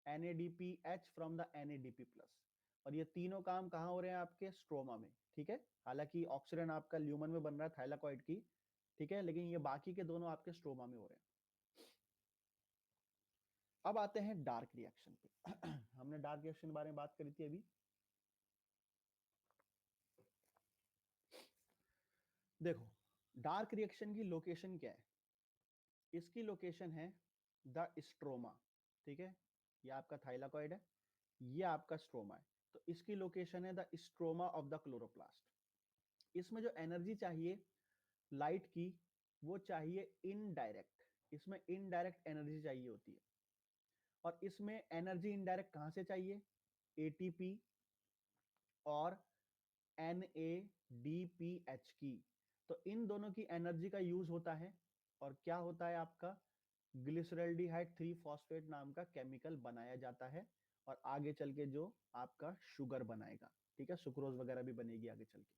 NADPH from the NADP plus. और ये तीनों काम कहाँ हो रहे हैं आपके स्ट्रोमा में। ठीक है, हालांकि ऑक्सीजन आपका ल्यूमन में बन रहा है थाइलाकॉइड की, ठीक है, लेकिन ये बाकी के दोनों आपके स्ट्रोमा में हो रहे हैं। अब आते हैं डार्क रिएक्शन पे। हमने डार्क रिएक्शन के बारे में बात करी थी अभी। देखो डार्क रिएक्शन की लोकेशन क्या है, इसकी लोकेशन है द स्ट्रोमा। ठीक है, ये आपका थाइलाकॉइड है, ये आपका स्ट्रोमा है, तो इसकी लोकेशन है the stroma of the chloroplast. इसमें जो एनर्जी चाहिए लाइट की, वो चाहिए इनडायरेक्ट, इसमें इनडायरेक्ट एनर्जी चाहिए होती है। और इसमें एनर्जी इनडायरेक्ट कहां से चाहिए, एटीपी और NADPH की। तो इन दोनों की एनर्जी का यूज होता है, और क्या होता है आपका ग्लिसरल्डिहाइड 3 फॉस्फेट नाम का केमिकल बनाया जाता है, और आगे चल के जो आपका शुगर बनाएगा, ठीक है, सुक्रोज वगैरह भी बनेगी आगे चल के।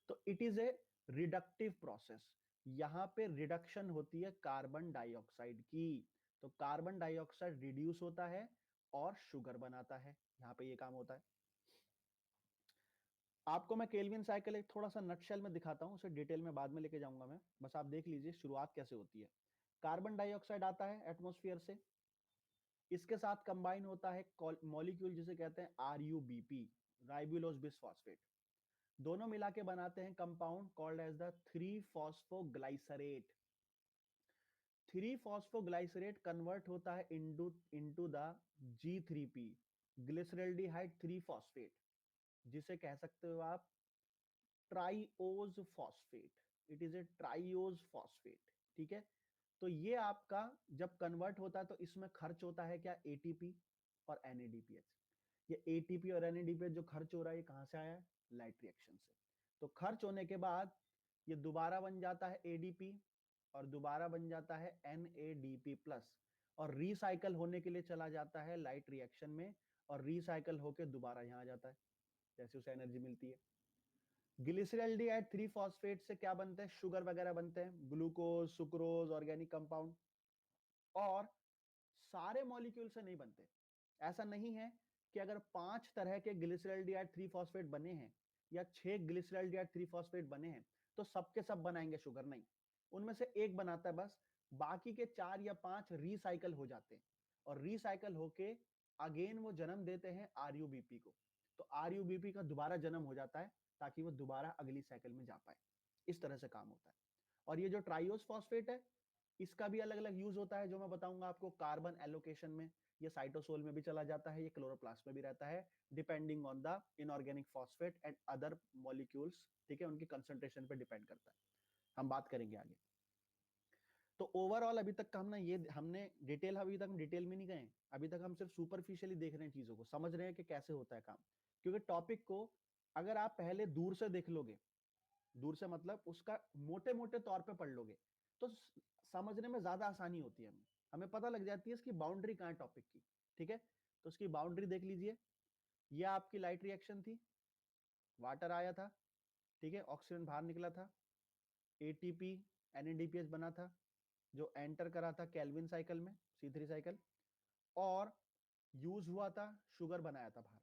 तो it is A reductive process, यहाँ पे रिडक्शन होती है कार्बन डाइऑक्साइड की। तो कार्बन डाइऑक्साइड रिड्यूस होता है और शुगर बनाता है, यहाँ पे ये काम होता है। आपको मैं केल्विन साइकिल एक थोड़ा सा नटशेल में दिखाता हूँ, उसे डिटेल में बाद में लेके जाऊंगा मैं, बस आप देख लीजिए शुरुआत कैसे होती है। कार्बन डाइऑक्साइड आता है एटमॉस्फेयर से, इसके साथ कंबाइन होता है मॉलिक्यूल जिसे कहते हैं RUBP, राइबुलोज बिसफॉस्फेट। दोनों मिला के बनाते हैं compound called as the 3 phosphoglycerate. 3 phosphoglycerate convert होता है into the G3P, glyceraldehyde 3 phosphate, जिसे कह सकते हो आप triose phosphate. It is a triose phosphate. ठीक है, तो ये आपका जब कन्वर्ट होता है तो इसमें खर्च होता है क्या, एटीपी और NADPH। ये एटीपी और NADPH जो खर्च हो रहा है ये कहां से आया है, लाइट रिएक्शन से। तो खर्च होने के बाद ये दोबारा बन जाता है ADP, और दोबारा बन जाता है NADP प्लस, और रिसाइकल होने के लिए चला जाता है लाइट रिएक्शन में, और रिसाइकल होके दोबारा यहाँ आ जाता है, जैसे उसे एनर्जी मिलती है। ग्लिसरल्डिहाइड 3 फॉस्फेट से क्या बनते हैं, शुगर वगैरह बनते हैं, ग्लूकोज सुक्रोज ऑर्गेनिक कंपाउंड। और सारे मॉलिक्यूल से नहीं बनते, ऐसा नहीं है कि अगर 5 तरह के ग्लिसरल्डिहाइड 3 फॉस्फेट बने हैं या 6 ग्लिसरल्डिहाइड 3 फॉस्फेट बने हैं तो सबके सब बनाएंगे शुगर, नहीं, उनमें से एक बनाता है बस, बाकी के 4 या 5 रिसाइकल हो जाते हैं और रिसाइकल होके अगेन वो जन्म देते हैं आरयूबीपी को। तो आरयूबीपी का दोबारा जन्म हो जाता है ताकि वो दोबारा अगली साइकिल में जा पाए। इस तरह से काम होता है। और ये जो ट्राइओस फॉस्फेट है, इसका भी अलग अलग यूज होता है जो मैं बताऊंगा आपको कार्बन एलोकेशन में। ये साइटोसोल में भी चला जाता है, ये क्लोरोप्लास्ट में भी रहता है, depending on the inorganic phosphate and other molecules. ठीक है, उनकी कंसंट्रेशन पे डिपेंड करता है। हम बात करेंगे आगे। तो ओवरऑल अभी तक का हमने अभी तक डिटेल में नहीं गए। अभी तक हम सिर्फ सुपरफिशियली देख रहे हैं, चीजों को समझ रहे हैं कि कैसे होता है काम। क्योंकि टॉपिक को अगर आप पहले दूर से देख लोगे, दूर से मतलब उसका मोटे मोटे तौर पे पढ़ लोगे, तो समझने में ज्यादा आसानी होती है। हमें पता लग जाती है इसकी बाउंड्री कहाँ है टॉपिक की। ठीक है, तो उसकी बाउंड्री देख लीजिए। ये आपकी लाइट रिएक्शन थी, वाटर आया था, ठीक है, ऑक्सीजन बाहर निकला था, एटीपी एनएडीपीएच बना था जो एंटर करा था केल्विन साइकिल में, C3 साइकिल, और यूज हुआ था, शुगर बनाया था बाहर।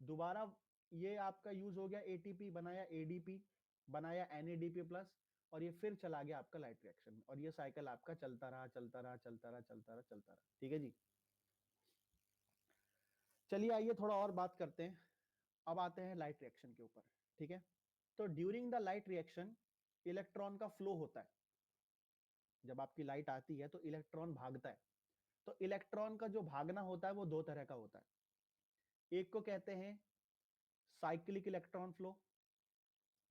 दोबारा ये आपका यूज हो गया, एटीपी बनाया, एडीपी बनाया, एनएडीपी प्लस, और ये फिर चला गया आपका लाइट रिएक्शन में। और ये साइकिल आपका चलता रहा चलता रहा चलता रहा चलता रहा चलता रहा। ठीक है जी। चलिए आइए थोड़ा और बात करते हैं। अब आते हैं लाइट रिएक्शन के ऊपर। ठीक है, तो during the light reaction electron का फ्लो होता है। जब आपकी लाइट आती है तो इलेक्ट्रॉन भागता है। तो इलेक्ट्रॉन का जो भागना होता है वो दो तरह का होता है। एक को कहते हैं साइक्लिक इलेक्ट्रॉन फ्लो,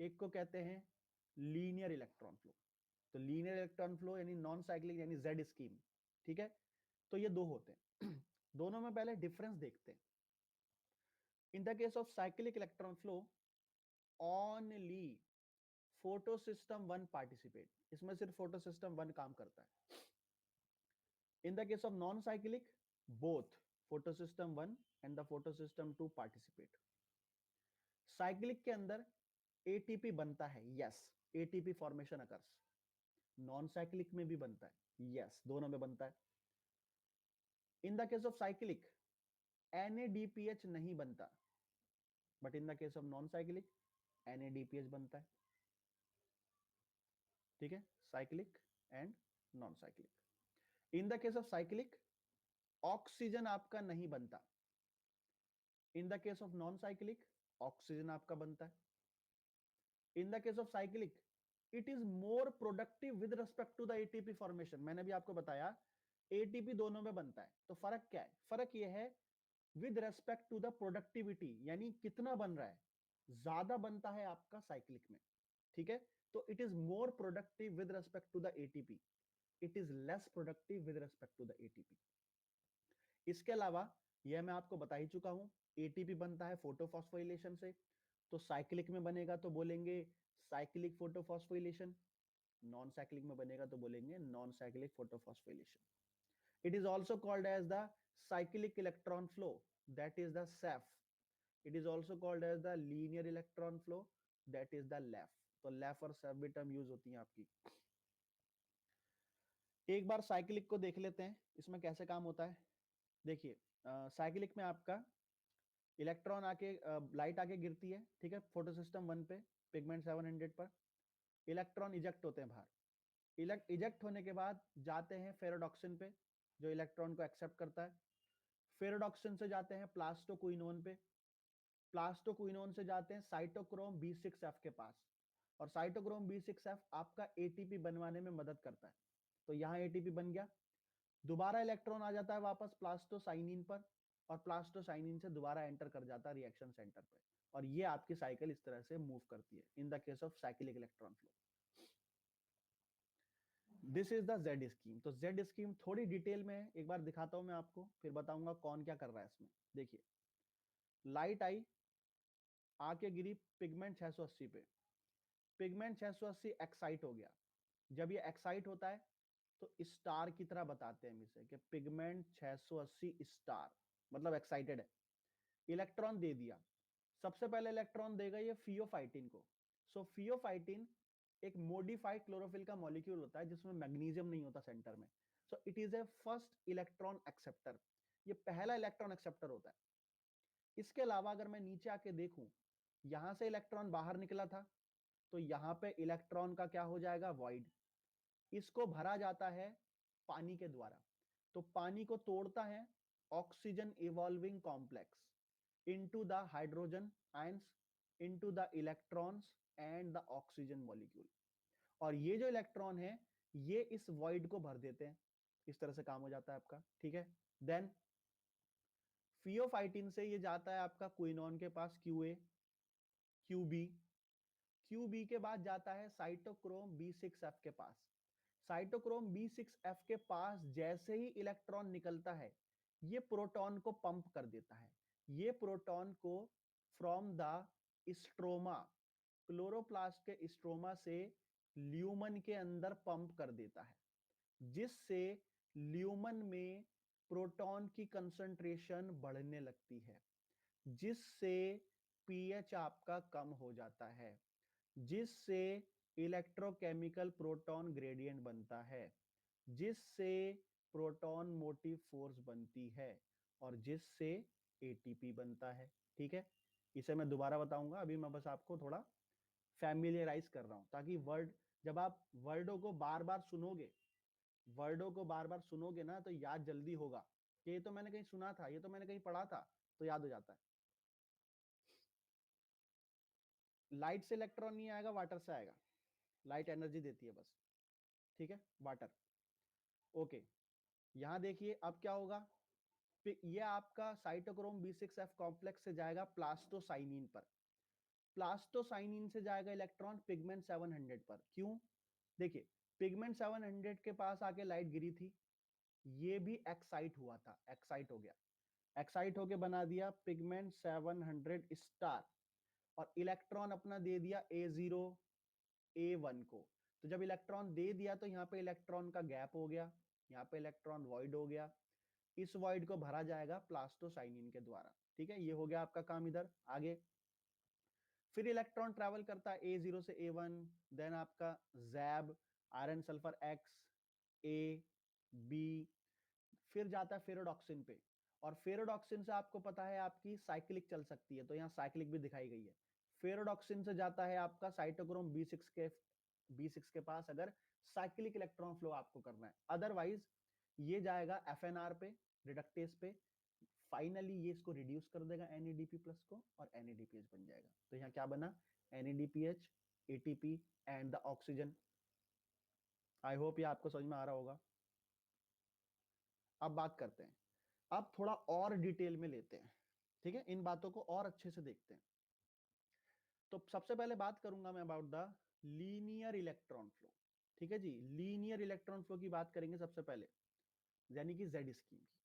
एक को कहते हैं लीनियर इलेक्ट्रॉन फ्लो। तो लीनियर इलेक्ट्रॉन फ्लो यानी नॉन साइक्लिक यानी जेड स्कीम। ठीक है, तो ये दो होते हैं। दोनों में पहले डिफरेंस देखते हैं। In the case of cyclic electron flow only photosystem one participate, इसमें सिर्फ फोटो सिस्टम वन काम करता है। In the case of non cyclic both photosystem one and the photo system two participate. Cyclic के अंदर ATP बनता है, yes, ATP formation occurs. Non cyclic में भी बनता है, यस, दोनों में बनता है। In the case of cyclic NADPH नहीं बनता, but in the case of non cyclic NADPH बनता है। ठीक है, cyclic and non cyclic. In the case of cyclic oxygen आपका नहीं बनता, in the case of non cyclic oxygen आपका बनता है। In the case of cyclic it is more productive with respect to the ATP formation. मैंने भी आपको बताया एटीपी दोनों में बनता है, तो फर्क क्या है? फर्क यह है with respect to the productivity, यानी कितना बन रहा है, ज्यादा बनता है आपका साइक्लिक में। ठीक है, तो it is more productive with respect to the ATP, it is less productive with respect to the ATP. इसके अलावा यह मैं आपको बता ही चुका हूं, एटीपी बनता है फोटोफॉस्फोरिलेशन से। तो साइक्लिक में बनेगा तो बोलेंगे साइक्लिक फोटोफॉस्फोरिलेशन, नॉन साइक्लिक में बनेगा तो बोलेंगे non cyclic photophosphorylation. It is also called as the cyclic electron flow, that is the SEF. It is also called as the linear electron flow, that is the LEF. तो LEF और SEF भी term use होती हैं आपकी। एक बार cyclic को देख लेते हैं, इसमें कैसे काम होता है। देखिए साइक्लिक में आपका इलेक्ट्रॉन आके लाइट आके गिरती है, ठीक है, फोटो सिस्टम वन पे, पिगमेंट 700 पर। इलेक्ट्रॉन इजेक्ट होते हैं बाहर। इजेक्ट होने के बाद जाते हैं फेरोडॉक्सिन पे, जो इलेक्ट्रॉन को एक्सेप्ट करता है। फेरोडॉक्सिन से जाते हैं प्लास्टोक्विनोन पे, प्लास्टोक्विनोन से जाते हैं साइटोक्रोम B6F के पास, और साइटोक्रोम B6F आपका एटीपी बनवाने में मदद करता है। तो यहाँ एटीपी बन गया। दोबारा इलेक्ट्रॉन आ जाता है वापस प्लास्टोसाइनिन पर, और प्लास्टोसाइनिन से दोबारा एंटर कर जाता है रिएक्शन सेंटर पे, और ये आपकी साइकिल इस तरह से मूव करती है in the case of cyclic electron flow. This is the Z scheme. तो जेड स्कीम थोड़ी डिटेल में एक बार दिखाता हूं मैं आपको, फिर बताऊंगा कौन क्या कर रहा है इसमें। देखिए लाइट आई, आके गिरी पिगमेंट 680 पे, पिगमेंट 680 एक्साइट हो गया। जब ये एक्साइट होता है तो स्टार की तरह बताते हैं हम इसे कि पिगमेंट 680 स्टार, मतलब एक्साइटेड है। इलेक्ट्रॉन दे दिया, सबसे पहले इलेक्ट्रॉन देगा ये फियोफाइटिन को। सो फियोफाइटिन एक मॉडिफाइड क्लोरोफिल का मॉलिक्यूल होता है जिसमें मैग्नीशियम नहीं होता सेंटर में। So it is A first electron acceptor, ये पहला इलेक्ट्रॉन एक्सेप्टर होता है। इसके अलावा अगर मैं नीचे आके देखूं, यहां से इलेक्ट्रॉन बाहर निकला था, तो यहां पे इलेक्ट्रॉन का क्या हो जाएगा, वॉइड। इसको भरा जाता है पानी के द्वारा। तो पानी को तोड़ता है oxygen evolving complex into the hydrogen ions, into the electrons and the oxygen molecule। और ये जो इलेक्ट्रॉन है ये इस वॉइड को भर देते हैं। इस तरह से काम हो जाता है आपका, ठीक है। देन फियोफाइटिन से ये जाता है आपका क्विनोन के पास, क्यूए क्यूबी। क्यूबी के बाद जाता है साइटोक्रोम B6F के पास। साइटोक्रोम B6F के पास जैसे ही इलेक्ट्रॉन निकलता है ये प्रोटॉन को पंप कर देता है। ये प्रोटॉन को फ्रॉम द स्ट्रोमा, क्लोरोप्लास्ट के स्ट्रोमा से ल्यूमन के अंदर पंप कर देता है, जिससे ल्यूमन में प्रोटॉन की कंसंट्रेशन बढ़ने लगती है, जिससे पीएच आपका कम हो जाता है, जिससे इलेक्ट्रोकेमिकल प्रोटॉन ग्रेडियंट बनता है, जिससे प्रोटॉन मोटिव फोर्स बनती है और जिससे एटीपी बनता है। ठीक है, इसे मैं दोबारा बताऊंगा, अभी मैं बस आपको थोड़ा फैमिलियराइज कर रहा हूं ताकि वर्ड, जब आप वर्डों को बार बार सुनोगे, वर्डों को बार बार सुनोगे ना तो याद जल्दी होगा कि ये तो मैंने कहीं सुना था, ये तो मैंने कहीं पढ़ा था, तो याद हो जाता है। लाइट से इलेक्ट्रॉन नहीं आएगा, वाटर से आएगा। लाइट एनर्जी देती है बस, ठीक है, वाटर। ओके, यहां देखिए अब क्या होगा, ये आपका साइटोक्रोम B6F कॉम्प्लेक्स से जाएगा प्लास्टोसाइनिन पर। प्लास्टोसाइनिन से जाएगा इलेक्ट्रॉन पिगमेंट 700 पर। क्यों? देखिए, पिगमेंट 700 के पास आके लाइट गिरी थी, ये भी एक्साइट हुआ था, एक्साइट हो गया, एक्साइट होके बना दिया पिगमेंट 700 स्टार, और इलेक्ट्रॉन अपना दे दिया A0 A1 को। तो जब इलेक्ट्रॉन दे दिया तो यहाँ पे इलेक्ट्रॉन का गैप हो गया, यहाँ पे इलेक्ट्रॉन वॉइड हो गया, इस वॉइड को भरा जाएगा प्लास्टोसाइनिन के द्वारा। ठीक है, ये हो गया आपका काम। इधर आगे फिर इलेक्ट्रॉन ट्रैवल करता है A0 से A1, देन आपका जैब, iron sulphur X, A, B, फिर जाता है फेरोडॉक्सिन पे। और फेरोडॉक्सिन से आपको पता है आपकी साइक्लिक चल सकती है, तो यहाँ साइक्लिक भी दिखाई गई है। फेरोडॉक्सिन से जाता है आपका साइटोक्रोम B6 के पास, अगर साइक्लिक इलेक्ट्रॉन फ्लो आपको करना है। अदरवाइज ये जाएगा FNR पे, रिडक्टेज पे, फाइनली ये इसको रिड्यूस कर देगा NADP प्लस को और NADPH बन जाएगा। तो यहाँ क्या बना, NADPH, ATP and the oxygen. I hope ये आपको समझ में आ रहा होगा। अब बात करते हैं, अब थोड़ा और डिटेल में लेते हैं, ठीक है, इन बातों को और अच्छे से देखते हैं। तो सबसे पहले बात करूंगा मैं about the linear electron flow. ठीक है जी, लीनियर इलेक्ट्रॉन फ्लो की बात करेंगे सबसे पहले, यानी कि जेड स्कीम की।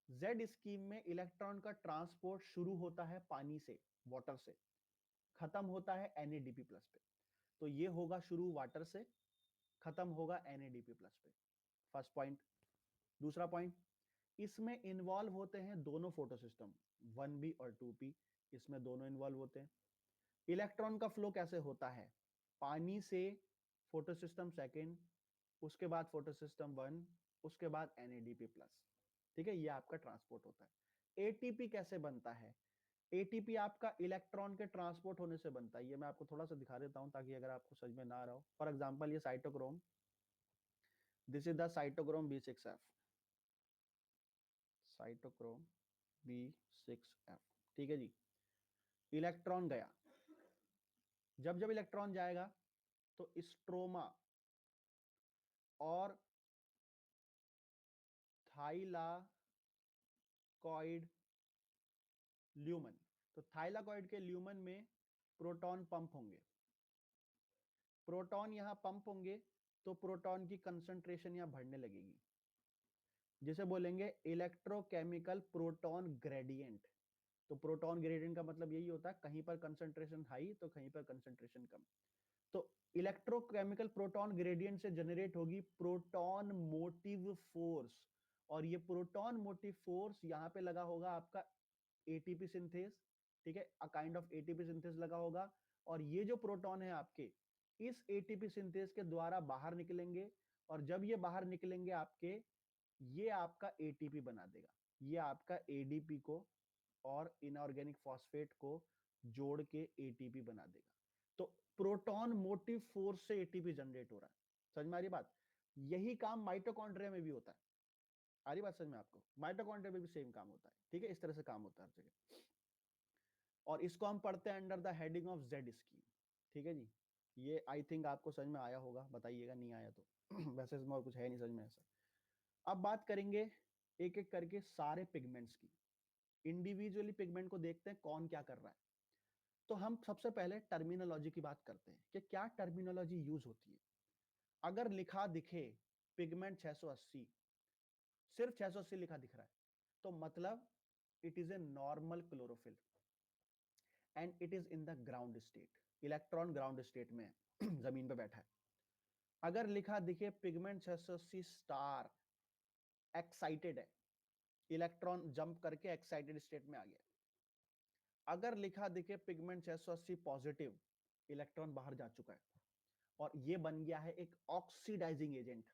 जेड स्कीम में इलेक्ट्रॉन का ट्रांसपोर्ट शुरू होता है पानी से, वाटर से, खत्म होता है NADP प्लस पे। तो ये होगा शुरू वाटर से, खत्म होगा NADP प्लस पे, फर्स्ट पॉइंट। दूसरा पॉइंट, इसमें इन्वॉल्व होते हैं दोनों फोटो सिस्टम, 1B और 2P, इसमें दोनों इन्वॉल्व होते हैं। इलेक्ट्रॉन का फ्लो कैसे होता है, पानी से फोटो सिस्टम सेकेंड, उसके बाद फोटो सिस्टम 1, उसके बाद NADP प्लस। ठीक है, ये आपका ट्रांसपोर्ट होता है। ATP कैसे बनता है, ATP आपका इलेक्ट्रॉन के ट्रांसपोर्ट होने से बनता है। ये मैं आपको थोड़ा सा दिखा देता हूं ताकि अगर आपको समझ में ना आ रहा हो। फॉर एग्जांपल ये cytochrome, this is the cytochrome B6F, cytochrome B6F। ठीक है जी, इलेक्ट्रॉन गया, जब जब इलेक्ट्रॉन जाएगा तो स्ट्रोमा और थाइलाकॉइड ल्यूमन, तो थाइलाकॉइड के ल्यूमन में प्रोटॉन पंप होंगे। प्रोटॉन यहां पंप होंगे तो प्रोटॉन की कंसंट्रेशन यहां बढ़ने लगेगी, जिसे बोलेंगे इलेक्ट्रोकेमिकल प्रोटॉन ग्रेडियंट। तो प्रोटॉन ग्रेडियंट का मतलब यही होता है, कहीं पर कंसंट्रेशन हाई तो कहीं पर कंसंट्रेशन कम। तो इलेक्ट्रोकेमिकल प्रोटॉन ग्रेडियंट से जनरेट होगी प्रोटॉन मोटिव फोर्स, और ये प्रोटॉन मोटिव फोर्स यहाँ पे लगा होगा आपका एटीपी सिंथेस। ठीक है, अ काइंड ऑफ एटीपी सिंथेस लगा होगा, और ये जो प्रोटॉन है आपके इस एटीपी सिंथेस के द्वारा बाहर निकलेंगे, और जब ये बाहर निकलेंगे आपके, ये आपका एटीपी बना देगा, ये आपका एडीपी को और इनऑर्गेनिक फॉस्फेट को जोड़ के एटीपी बना देगा। तो प्रोटॉन मोटिव फोर्स से एटीपी जनरेट हो रहा है, समझ में आ रही बात। यही काम माइटोकॉन्ड्रिया में भी होता है। आ रही बात समझ में आपको? माइटोकॉन्ड्रिया में भी सेम काम होता है, ठीक है, इस तरह से काम होता है हर जगह। और इसको हम पढ़ते हैं under the heading of Z scheme, ठीक है जी। ये आई थिंक आपको समझ में आया होगा, बताइएगा नहीं आया तो वैसे इसमें और कुछ है नहीं समझ में ऐसा। अब बात करेंगे एक एक करके सारे पिगमेंट्स की, इंडिविजुअली पिगमेंट को देखते हैं कौन क्या कर रहा है। तो हम सबसे पहले टर्मिनोलॉजी की बात करते हैं कि क्या टर्मिनोलॉजी यूज होती है। अगर लिखा दिखे पिगमेंट 680, सिर्फ 680 लिखा दिख रहा है, तो मतलब it is a normal chlorophyll and it is in the ground state, electron ground state में जमीन पे बैठा है। अगर लिखा दिखे पिगमेंट 680 स्टार, एक्साइटेड है, इलेक्ट्रॉन जंप करके एक्साइटेड स्टेट में आ गया। अगर लिखा दिखे पिगमेंट 680 पॉजिटिव, इलेक्ट्रॉन बाहर जा चुका है और ये बन गया है एक oxidising agent.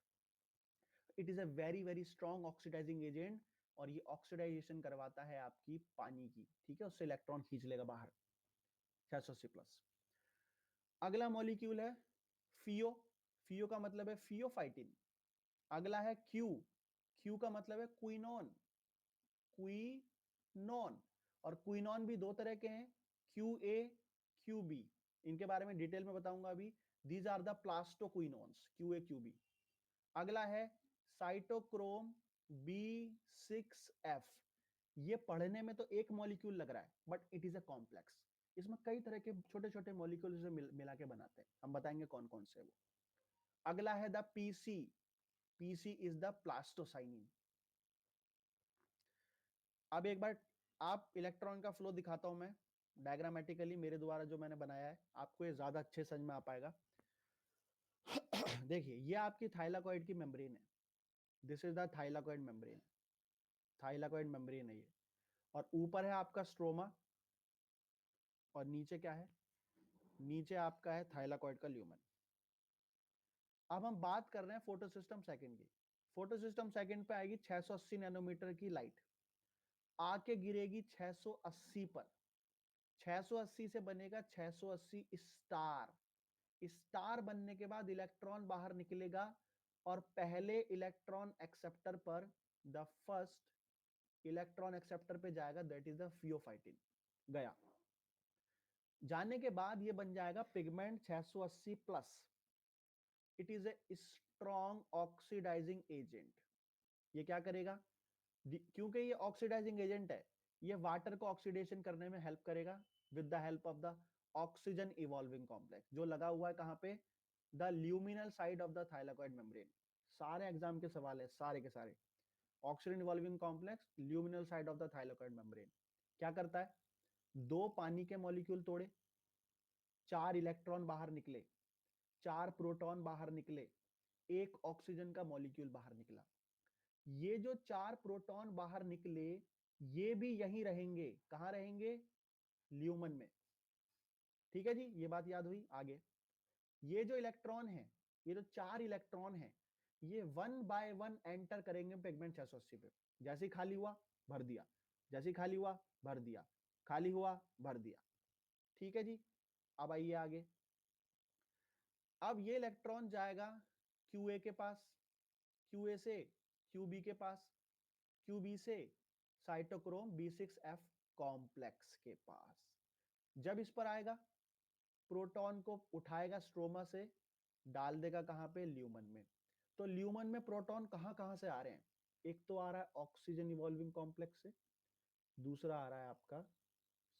It is a very very strong oxidising agent, और ये ऑक्सीडाइजेशन करवाता है आपकी पानी की, ठीक है, उससे इलेक्ट्रॉन खींच लेगा बाहर 680 प्लस। अगला मॉलिक्यूल है फियो, फियो का मतलब है फियोफाइटिन। अगला है क्यू, क्यू का मतलब है क्विनोन, क्विनोन। और क्विनोन भी दो तरह के हैं, क्यू ए क्यू बी, इनके बारे में डिटेल में बताऊंगा अभी। These are the plastoquinones, Q A Q B. अगला है साइटोक्रोम B6F। ये पढ़ने में तो एक मॉलिक्यूल लग रहा है, but it is a complex. इसमें कई तरह के छोटे छोटे मॉलिक्यूल से मिला के बनाते हैं, हम बताएंगे कौन कौन से वो। अगला है the PC, PC is the plastocyanin. अब एक बार आप इलेक्ट्रॉन का फ्लो दिखाता हूं मैं डायग्रामेटिकली, मेरे द्वारा जो मैंने बनाया है, आपको ये ज्यादा अच्छे समझ में आ पाएगा। देखिए ये आपकी थाइलाकॉइड की मेम्ब्रेन है, this is the thylakoid membrane, thylakoid membrane है ये। और ऊपर है आपका स्ट्रोमा, और नीचे क्या है, नीचे आपका है थाइलाकॉइड का ल्यूमन। अब हम बात कर रहे हैं फोटोसिस्टम सेकंड की। फोटोसिस्टम सेकंड पे आएगी 680 नैनोमीटर की लाइट, आके गिरेगी 680 पर। 680 से बनेगा 680 स्टार। स्टार बनने के बाद इलेक्ट्रॉन बाहर निकलेगा, और पहले इलेक्ट्रॉन एक्सेप्टर पर, द फर्स्ट इलेक्ट्रॉन एक्सेप्टर पे जाएगा, दैट इज द फियोफाइटिन। गया, जाने के बाद ये बन जाएगा pigment 680 plus. It is a strong oxidising agent. ये क्या करेगा, क्योंकि ये ऑक्सीडाइजिंग एजेंट है, ये वाटर को ऑक्सीडेशन करने में हेल्प करेगा with the help of the oxygen evolving complex, जो लगा हुआ है कहां पे, the luminal side of the thylakoid membrane. सारे एग्जाम के सवाल है सारे के सारे। Oxygen evolving complex, luminal side of the thylakoid membrane. क्या करता है, दो पानी के मॉलिक्यूल तोड़े, 4 इलेक्ट्रॉन बाहर निकले, 4 प्रोटॉन बाहर निकले, एक ऑक्सीजन का मॉलिक्यूल बाहर निकला। ये जो 4 प्रोटॉन बाहर निकले, ये भी यहीं रहेंगे, कहां रहेंगे, ल्यूमन में। ठीक है जी, ये बात याद हुई। आगे ये जो इलेक्ट्रॉन है, ये जो 4 इलेक्ट्रॉन है, ये 1 बाय 1 एंटर करेंगे पिगमेंट 680 पे। जैसे ही खाली हुआ भर दिया, जैसे ही खाली हुआ भर दिया, खाली हुआ भर दिया। ठीक है जी, अब आइए आगे। अब ये इलेक्ट्रॉन जाएगा QA के पास, QA से QB के पास, QB से साइटोक्रोम B6F कॉम्प्लेक्स के पास। जब इस पर आएगा, प्रोटॉन को उठाएगा स्ट्रोमा से, डाल देगा कहां पे, ल्यूमन में। तो ल्यूमन में प्रोटॉन कहां कहां से आ रहे हैं, एक तो आ रहा है ऑक्सीजन इवॉल्विंग कॉम्प्लेक्स से, दूसरा आ रहा है आपका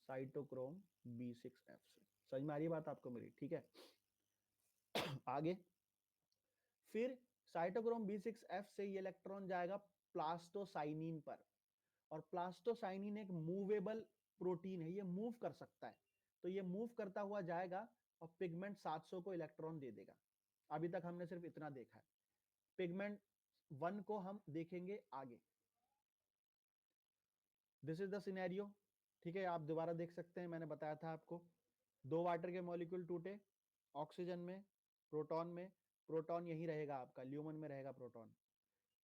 साइटोक्रोम B6F से। समझ में आ रही है बात आपको मेरी, ठीक है। आगे फिर साइटोक्रोम B6F से ये इलेक्ट्रॉन जाएगा प्लास्टोसाइनिन पर, और प्लास्टोसाइनिन एक मूवेबल प्रोटीन है, ये मूव कर सकता है। तो ये मूव करता हुआ जाएगा और पिगमेंट 700 को इलेक्ट्रॉन दे देगा। अभी तक हमने सिर्फ इतना देखा है, पिगमेंट 1 को हम देखेंगे आगे। दिस इज द सिनेरियो, ठीक है, आप दोबारा देख सकते हैं, मैंने बताया था आपको। दो वाटर के मॉलिक्यूल टूटे, ऑक्सीजन में, प्रोटॉन में, प्रोटॉन यही रहेगा आपका, ल्यूमन में रहेगा प्रोटॉन।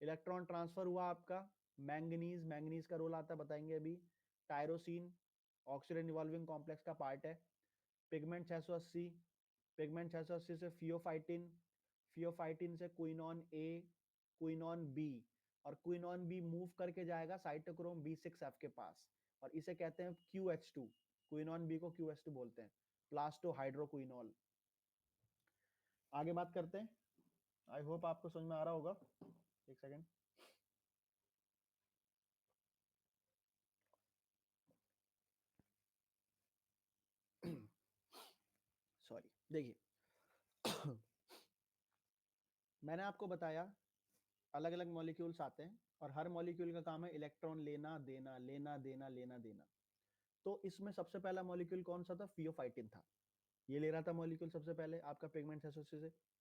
इलेक्ट्रॉन ट्रांसफर हुआ आपका, मैंगनीज, मैंगनीज का रोल आता है बताएंगे अभी, टायरोसिन ऑक्सीजन इवॉल्विंग कॉम्प्लेक्स का पार्ट है। पिगमेंट 680, पिगमेंट 680 से फियोफाइटिन, फियोफाइटिन से क्विनॉन ए, क्विनॉन बी, और क्विनॉन बी मूव करके जाएगा साइटोक्रोम B6F के पास, और इसे कहते हैं QH2। क्विनॉन बी को QH2 बोलते हैं, प्लास्टो हाइड्रोक्विनॉल। आगे बात करते हैं। आई होप आपको समझ में आ रहा होगा। एक सेकेंड। सॉरी, देखिए मैंने आपको बताया अलग अलग मॉलिक्यूल्स आते हैं और हर मॉलिक्यूल का काम है इलेक्ट्रॉन लेना देना, लेना देना, लेना देना। तो इसमें सबसे पहला मॉलिक्यूल कौन सा था? फियोफाइटिन था। ये ले रहा था मॉलिक्यूल सबसे पहले आपका पिगमेंट एसोसिएशन से।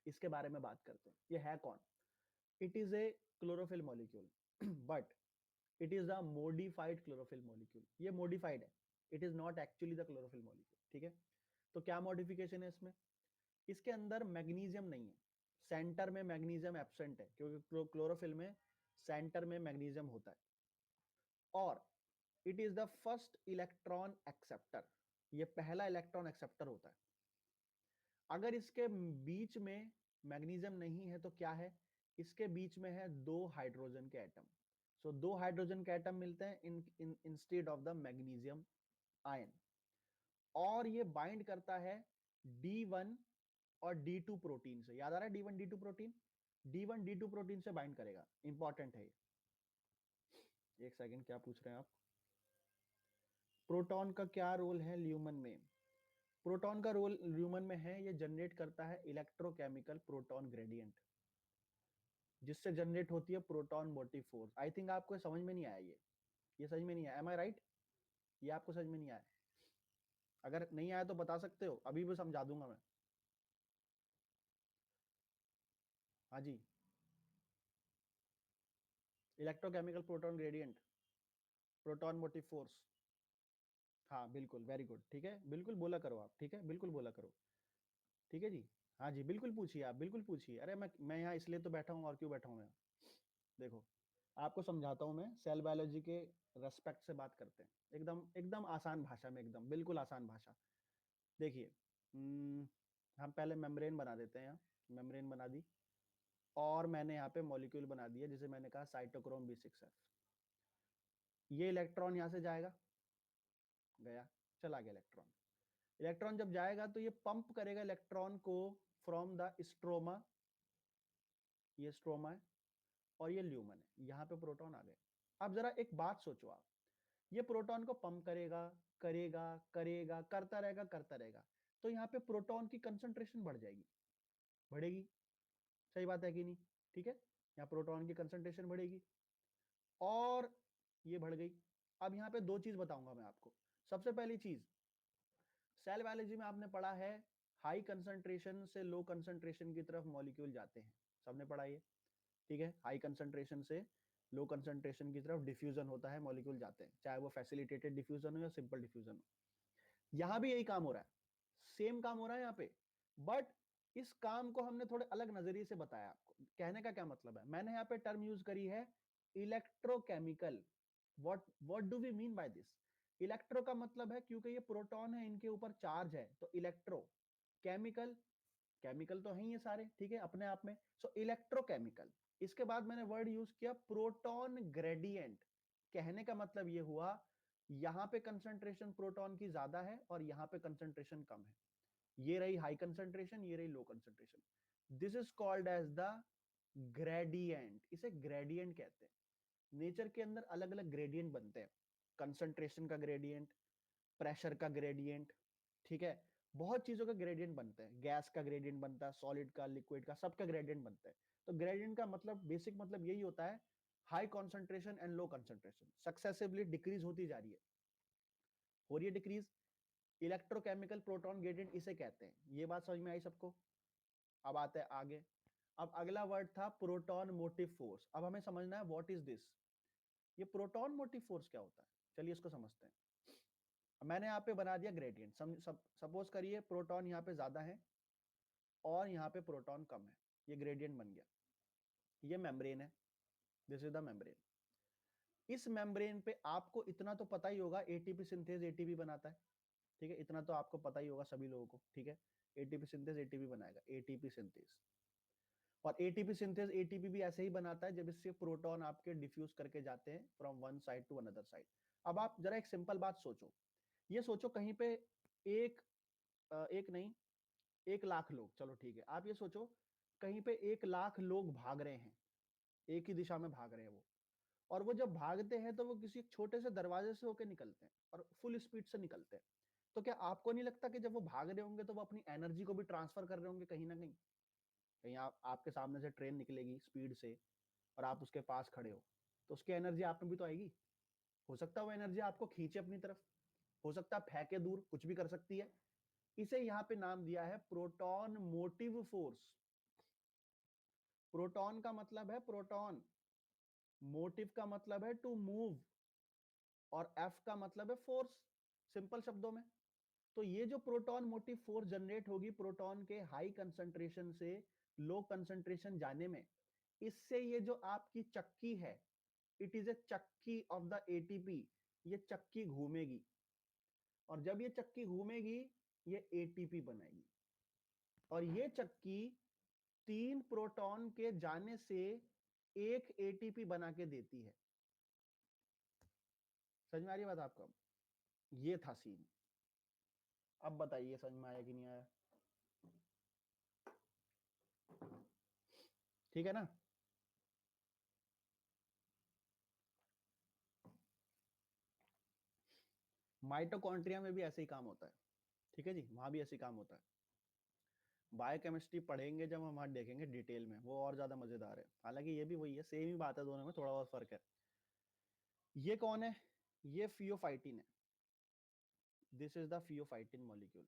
इसके बारे में बात करते हैं, ये है कौन? It is A chlorophyll molecule, but it is the modified chlorophyll molecule. ये मॉडिफाइड है, it is not actually the chlorophyll molecule, ठीक है। तो क्या मॉडिफिकेशन है इसमें? इसके अंदर मैग्नीशियम नहीं है, सेंटर में मैग्नीशियम एब्सेंट है, क्योंकि क्लोरोफिल में सेंटर में मैग्नीशियम होता है। और it is the first electron acceptor, ये पहला इलेक्ट्रॉन एक्सेप्टर होता है। अगर इसके बीच में मैग्नीशियम नहीं है तो क्या है? इसके बीच में है दो हाइड्रोजन के एटम। सो दो हाइड्रोजन के एटम मिलते हैं in instead of the magnesium ion, और ये बाइंड करता है D1 और D2 प्रोटीन से। याद आ रहा है D1 D2 protein? D1 D2 protein से बाइंड करेगा, इंपॉर्टेंट है ये। एक सेकंड, क्या पूछ रहे हैं आप? प्रोटॉन का क्या रोल है ल्यूमन में? प्रोटॉन का रोल ल्यूमन में है, ये जनरेट करता है इलेक्ट्रोकेमिकल प्रोटॉन ग्रेडियंट, जिससे जनरेट होती है proton motive force. I think आपको समझ में नहीं आया ये समझ में नहीं आया, एम आई राइट? ये आपको समझ में नहीं आया? अगर नहीं आया तो बता सकते हो, अभी भी समझा दूंगा मैं। हाँ जी, electrochemical proton gradient, proton motive force. हाँ बिल्कुल, वेरी गुड, ठीक है, बिल्कुल बोला करो आप, ठीक है, बिल्कुल बोला करो, ठीक है जी। हाँ जी, बिल्कुल पूछिए, आप बिल्कुल पूछिए। अरे मैं यहाँ इसलिए तो बैठा हूँ, और क्यों बैठा हूँ यहाँ। देखो, आपको समझाता हूँ मैं, सेल बायोलॉजी के रेस्पेक्ट से बात करते हैं, एकदम एकदम आसान भाषा में, एकदम बिल्कुल आसान भाषा। देखिए, हम पहले मेम्ब्रेन बना देते हैं। यहाँ मेम्ब्रेन बना दी, और मैंने यहाँ पे मॉलिक्यूल बना दिया, जिसे मैंने कहा साइटोक्रोम B6F। ये इलेक्ट्रॉन यहाँ से जाएगा, गया, चला गया इलेक्ट्रॉन। इलेक्ट्रॉन जब जाएगा तो ये पंप करेगा इलेक्ट्रॉन को फ्रॉम द स्ट्रोमा, ये स्ट्रोमा है, और ये ल्यूमन है। यहाँ पे प्रोटॉन आ गए। अब जरा एक बात सोचो आप, ये प्रोटॉन को पंप करेगा, करेगा, करेगा, करता रहेगा, करता रहेगा, तो यहाँ पे प्रोटॉन की कंसंट्रेशन बढ़ जाएगी, बढ़ेगी। सही बात है कि नहीं? ठीक है, यहाँ प्रोटॉन की कंसंट्रेशन बढ़ेगी, और ये बढ़ गई। अब यहाँ पे दो चीज बताऊंगा मैं आपको। सबसे पहली चीज, सेल बायोलॉजी में आपने पढ़ा है, हाई कंसंट्रेशन से लो कंसंट्रेशन की तरफ मॉलिक्यूल जाते हैं, सबने पढ़ा ये, ठीक है। हाई कंसंट्रेशन से लो कंसंट्रेशन की तरफ डिफ्यूजन होता है, मॉलिक्यूल जाते हैं, चाहे वो फैसिलिटेटेड डिफ्यूजन हो या सिंपल डिफ्यूजन हो। यहां भी यही काम हो रहा है, सेम काम हो रहा है यहाँ पे, बट इस काम को हमने थोड़े अलग नजरिए से बताया आपको। कहने का क्या मतलब है, मैंने यहाँ पे टर्म यूज करी है electrochemical. What do we mean by this? Electro का मतलब है, क्योंकि ये प्रोटॉन है, इनके ऊपर चार्ज है, तो इलेक्ट्रो। केमिकल, केमिकल तो है ही ये सारे, ठीक है, अपने आप में। सो इलेक्ट्रोकेमिकल। इसके बाद मैंने वर्ड यूज किया प्रोटॉन ग्रेडियंट। कहने का मतलब ये हुआ, यहां पे कंसंट्रेशन प्रोटॉन की ज्यादा है और यहां पे कंसंट्रेशन कम है। ये रही हाई कंसंट्रेशन, ये रही low concentration. This is called as the gradient, इसे ग्रेडियंट कहते हैं। नेचर के अंदर अलग अलग ग्रेडियंट बनते हैं, कंसंट्रेशन का ग्रेडियंट, प्रेशर का ग्रेडियंट, ठीक है। बहुत चीजों का ग्रेडियंट बनते हैं, गैस का ग्रेडियंट बनता है, सॉलिड का, लिक्विड का, सबका ग्रेडियंट बनता है। तो ग्रेडियंट का मतलब, बेसिक मतलब यही होता है, high concentration and low concentration successively decrease होती जा रही है, हो रही है डिक्रीज। इलेक्ट्रोकेमिकल प्रोटॉन ग्रेडियंट इसे कहते हैं। ये बात समझ में आई सबको? अब आते हैं आगे। अब अगला वर्ड था प्रोटॉन मोटिव फोर्स। अब हमें समझना है व्हाट इज दिस, ये प्रोटॉन मोटिव फोर्स क्या होता है। चलिए इसको समझते हैं। मैंने यहाँ पे बना दिया ग्रेडियंट। सपोज करिए प्रोटॉन यहाँ पे ज्यादा है और यहाँ पे प्रोटॉन कम है, ये ग्रेडियंट बन गया। ये मेम्ब्रेन है, दिस इज द मेम्ब्रेन। इस मेम्ब्रेन पे आपको इतना तो पता ही होगा, एटीपी सिंथेज एटीपी बनाता है, ठीक है, इतना तो आपको पता ही होगा सभी लोगों को, ठीक है। एटीपी सिंथेज एटीपी बनाएगा, एटीपी सिंथेज। और एटीपी सिंथेस, एटीपी भी ऐसे ही बनाता है जब इससे प्रोटॉन आपके डिफ्यूज करके जाते हैं from one side to another side. अब आप जरा एक सिंपल बात सोचो, ये सोचो कहीं पे एक एक नहीं, 1 लाख लोग, चलो ठीक है, आप ये सोचो कहीं पे 1 लाख लोग भाग रहे हैं, एक ही दिशा में भाग रहे हैं वो, और वो जब भागते हैं तो वो किसी एक छोटे से दरवाजे से होकर निकलते हैं और फुल स्पीड से निकलते हैं। तो क्या आपको नहीं लगता कि जब वो भाग रहे होंगे तो वो अपनी एनर्जी को भी ट्रांसफर कर रहे होंगे कहीं ना कहीं? कहीं आप आपके सामने से ट्रेन निकलेगी स्पीड से और आप उसके पास खड़े हो, तो उसकी एनर्जी आप में भी तो आएगी। हो सकता है वो एनर्जी आपको खींचे अपनी तरफ, हो सकता है फेंके दूर, कुछ भी कर सकती है। इसे यहाँ पे नाम दिया है प्रोटॉन मोटिव फोर्स। प्रोटॉन का मतलब है प्रोटॉन, मोटिव का मतलब है टू मूव, और एफ का मतलब है फोर्स, सिंपल शब्दों में। तो ये जो प्रोटॉन मोटिव फोर्स जनरेट होगी प्रोटॉन के हाई कंसंट्रेशन से लो कंसंट्रेशन जाने में, इससे ये जो आपकी चक्की है, इट इज ए चक्की ऑफ द एटीपी, ये चक्की घूमेगी, और जब ये चक्की घूमेगी ये एटीपी बनाएगी, और ये चक्की 3 प्रोटॉन के जाने से एक एटीपी बना के देती है। समझ में आ रही बात आपको? ये था सीन। अब बताइए समझ में आया कि नहीं आया? ठीक है ना? माइटोकॉन्ड्रिया में भी ऐसे ही काम होता है, ठीक है जी, वहां भी ऐसे ही काम होता है। बायोकेमिस्ट्री पढ़ेंगे जब हम वहां देखेंगे डिटेल में, वो और ज्यादा मजेदार है। हालांकि ये भी वही है, सेम ही बात है, दोनों में थोड़ा बहुत फर्क है। ये कौन है? ये फियोफाइटिन है। This is the pheophytin molecule.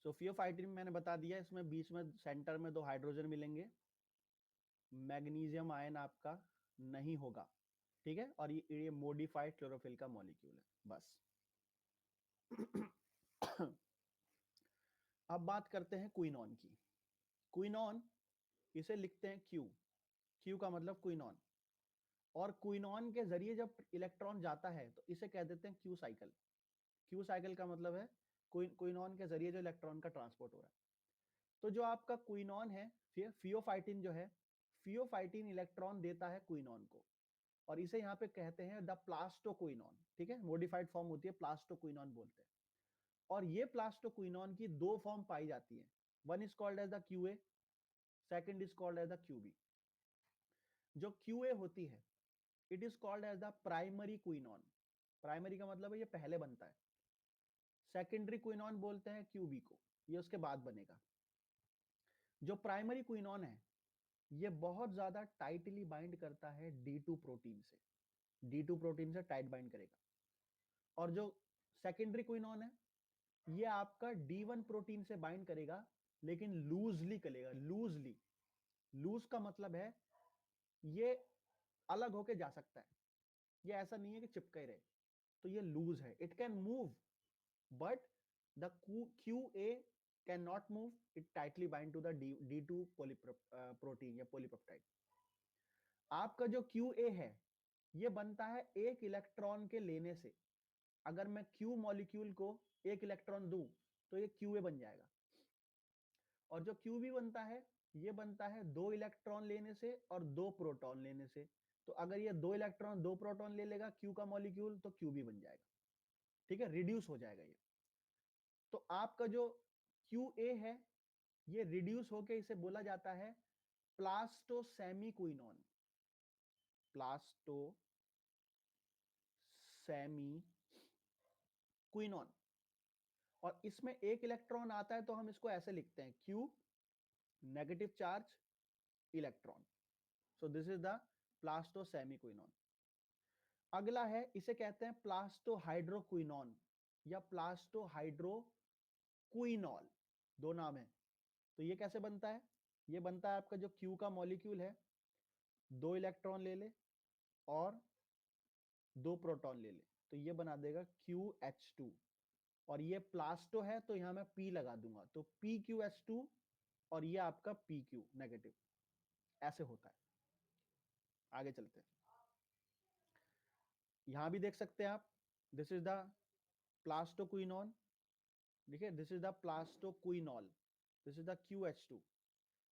So pheophytin मैंने बता दिया, इसमें बीच में सेंटर में 2 हाइड्रोजन मिलेंगे, मैग्नीशियम आयन आपका नहीं होगा, ठीक है, और ये मॉडिफाइड क्लोरोफिल का मॉलिक्यूल है, बस। अब बात करते हैं क्विनॉन की। क्विनॉन, इसे लिखते हैं क्यू, क्यू का मतलब क्विनॉन, और क्विनॉन के जरिए जब इलेक्ट्रॉन जाता है तो इसे कह देते हैं क्यू साइकिल। क्यू साइकिल का मतलब है क्विनॉन के जरिए जो इलेक्ट्रॉन का ट्रांसपोर्ट हो रहा है। तो जो आपका क्विनॉन है, फियोफाइटिन जो है, फियोफाइटिन इलेक्ट्रॉन देता है क्विनॉन को, और इसे यहाँ पे कहते हैं द प्लास्टोक्विनॉन, ठीक है, मॉडिफाइड फॉर्म होती है, प्लास्टोक्विनॉन बोलते हैं। और ये प्लास्टोक्विनॉन की 2 फॉर्म पाई जाती है, one is called as the QA, second is called as the QB. जो क्यूए होती है, it is called as the primary quinone, primary का मतलब है ये पहले बनता है। सेकेंडरी क्विनॉन बोलते हैं क्यूबी को, ये उसके बाद बनेगा। जो प्राइमरी क्विनॉन है ये बहुत ज्यादा टाइटली बाइंड करता है D2 प्रोटीन से, D2 प्रोटीन से टाइट बाइंड करेगा। और जो सेकेंडरी क्विनॉन है ये आपका D1 प्रोटीन से बाइंड करेगा, लेकिन लूजली करेगा, लूजली। लूज का मतलब है ये अलग होके जा सकता है, ये ऐसा नहीं है कि चिपका ही रहे, तो ये लूज है, it can move, but the QA cannot move, it tightly bind to the D2 protein या polypeptide। आपका जो QA है ये बनता है एक इलेक्ट्रॉन के लेने से। अगर मैं Q मॉलिक्यूल को एक इलेक्ट्रॉन दूं तो ये QA बन जाएगा, और जो QB बनता है ये बनता है 2 इलेक्ट्रॉन लेने से और 2 प्रोटॉन लेने से। तो अगर ये 2 इलेक्ट्रॉन 2 प्रोटॉन ले लेगा Q का मॉलिक्यूल, तो QB बन जाएगा, ठीक है, रिड्यूस हो जाएगा ये। तो आपका जो QA है ये रिड्यूस होके इसे बोला जाता है प्लास्टोसेमीक्विनॉन, प्लास्टोसेमीक्विनॉन। और इसमें एक इलेक्ट्रॉन आता है तो हम इसको ऐसे लिखते हैं Q negative charge electron. So this is the plastosemiquinone. अगला है, इसे कहते हैं प्लास्टोहाइड्रोक्विनॉन या प्लास्टोहाइड्रोक्विनॉल, 2 नाम है। तो ये कैसे बनता है? ये बनता है आपका जो Q का मॉलिक्यूल है, 2 इलेक्ट्रॉन ले ले और 2 प्रोटॉन ले ले, तो ये बना देगा QH2। और ये प्लास्टो है तो यहां मैं P लगा दूंगा, तो PQH2, और ये आपका PQ नेगेटिव, ऐसे होता है। आगे चलते हैं, यहां भी देख सकते हैं आप, दिस इज द प्लास्टोक्विनॉन, देखिए this is the plastoquinol, this is the QH2।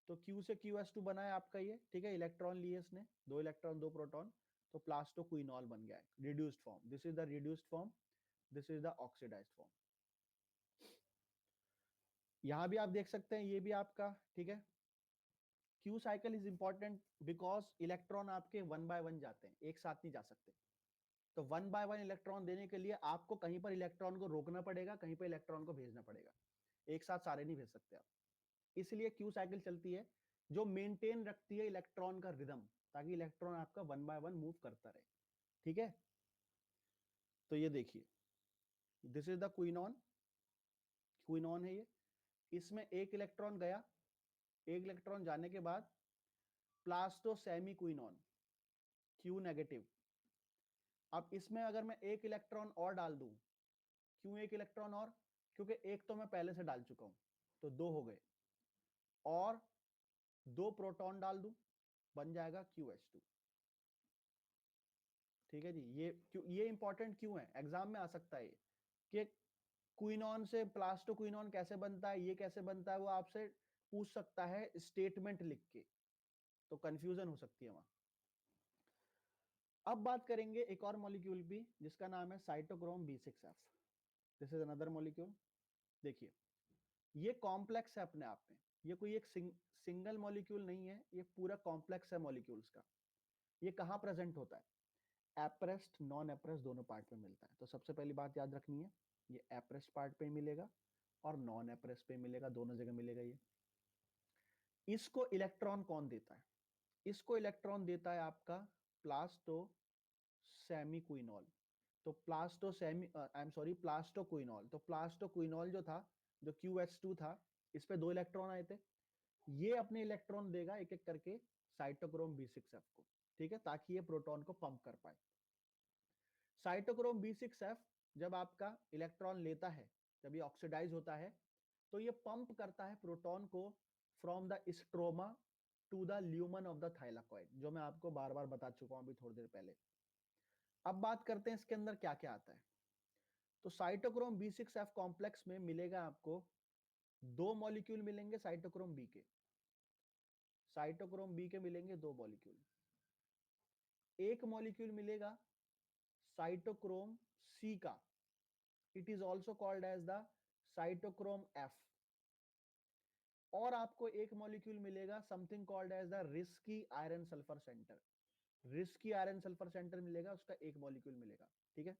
तो Q से QS2 बना है आपका ये, ठीक है, इलेक्ट्रॉन लिए इसने, 2 इलेक्ट्रॉन 2 प्रोटॉन, तो प्लास्टोक्विनॉल बन गया है reduced form. This is the reduced form, this is the oxidised form. यहां भी आप देख सकते हैं, ये भी आपका, ठीक है। Q cycle is important because electron आपके वन बाय वन जाते हैं, एक साथ नहीं जा सकते। तो वन बाय वन इलेक्ट्रॉन देने के लिए आपको कहीं पर इलेक्ट्रॉन को रोकना पड़ेगा, कहीं पर इलेक्ट्रॉन को भेजना पड़ेगा, एक साथ सारे नहीं भेज सकते आप। इसलिए क्यू साइकिल चलती है, जो मेंटेन रखती है इलेक्ट्रॉन का रिदम, ताकि इलेक्ट्रॉन आपका वन बाय वन मूव करता रहे, ठीक है। तो ये देखिए, this is the quinone, quinone है ये, इसमें एक इलेक्ट्रॉन गया, एक इलेक्ट्रॉन जाने के बाद plaster semi quinone, Q negative. अब इसमें अगर मैं एक इलेक्ट्रॉन और डाल दूं, क्यों एक इलेक्ट्रॉन और, क्योंकि एक तो मैं पहले से डाल चुका हूं, तो 2 हो गए, और 2 प्रोटॉन डाल दूं, बन जाएगा QH2, ठीक है जी। ये इंपॉर्टेंट क्यों है, एग्जाम में आ सकता है कि क्विनॉन से प्लास्टो क्विनॉन कैसे बनता है, ये कैसे बनता है, वो आपसे पूछ सकता है स्टेटमेंट लिख के, तो कंफ्यूजन हो सकती है वहां। अब बात करेंगे एक और मॉलिक्यूल भी, जिसका नाम है cytochrome B6F। This is another molecule. देखिए, ये कॉम्प्लेक्स है अपने आप में, ये कोई एक सिंगल मॉलिक्यूल नहीं है, ये पूरा कॉम्प्लेक्स है मॉलिक्यूल्स का। ये कहाँ प्रेजेंट होता है, एप्रेस्ड नॉन एप्रेस्ड दोनों पार्ट में मिलता है। तो सबसे पहली बात याद रखनी है, ये एप्रेस्ड पार्ट पे मिलेगा और नॉन एप्रेस्ड पे मिलेगा, दोनों जगह मिलेगा ये। इसको इलेक्ट्रॉन कौन देता है, इसको इलेक्ट्रॉन देता है आपका प्लास्टो सेमीक्विनॉल। तो plasto semi I am sorry plastoquinol, तो प्लास्टोक्विनॉल जो था, जो QH2 था, इस पे 2 इलेक्ट्रॉन आए थे, ये अपने इलेक्ट्रॉन देगा एक एक करके साइटोक्रोम B6F को, ठीक है, ताकि ये प्रोटॉन को पंप कर पाए। साइटोक्रोम B6F जब आपका इलेक्ट्रॉन लेता है, जब ये ऑक्सीडाइज होता है, तो ये पंप करता है प्रोटॉन को from the stroma to the lumen of the thylakoid, जो मैं आपको बार बार बता चुका हूं अभी थोड़ी देर पहले। अब बात करते हैं इसके अंदर क्या क्या आता है। तो साइटोक्रोम B6F कॉम्प्लेक्स में मिलेगा आपको 2 मॉलिक्यूल मिलेंगे साइटोक्रोम बी के, साइटोक्रोम बी के मिलेंगे 2 मॉलिक्यूल। एक मॉलिक्यूल मिलेगा साइटोक्रोम सी का, it is also called as the cytochrome F। और आपको एक मॉलिक्यूल मिलेगा something called as the risky iron sulphur centre, risky iron sulphur centre मिलेगा, उसका एक मॉलिक्यूल मिलेगा, ठीक है।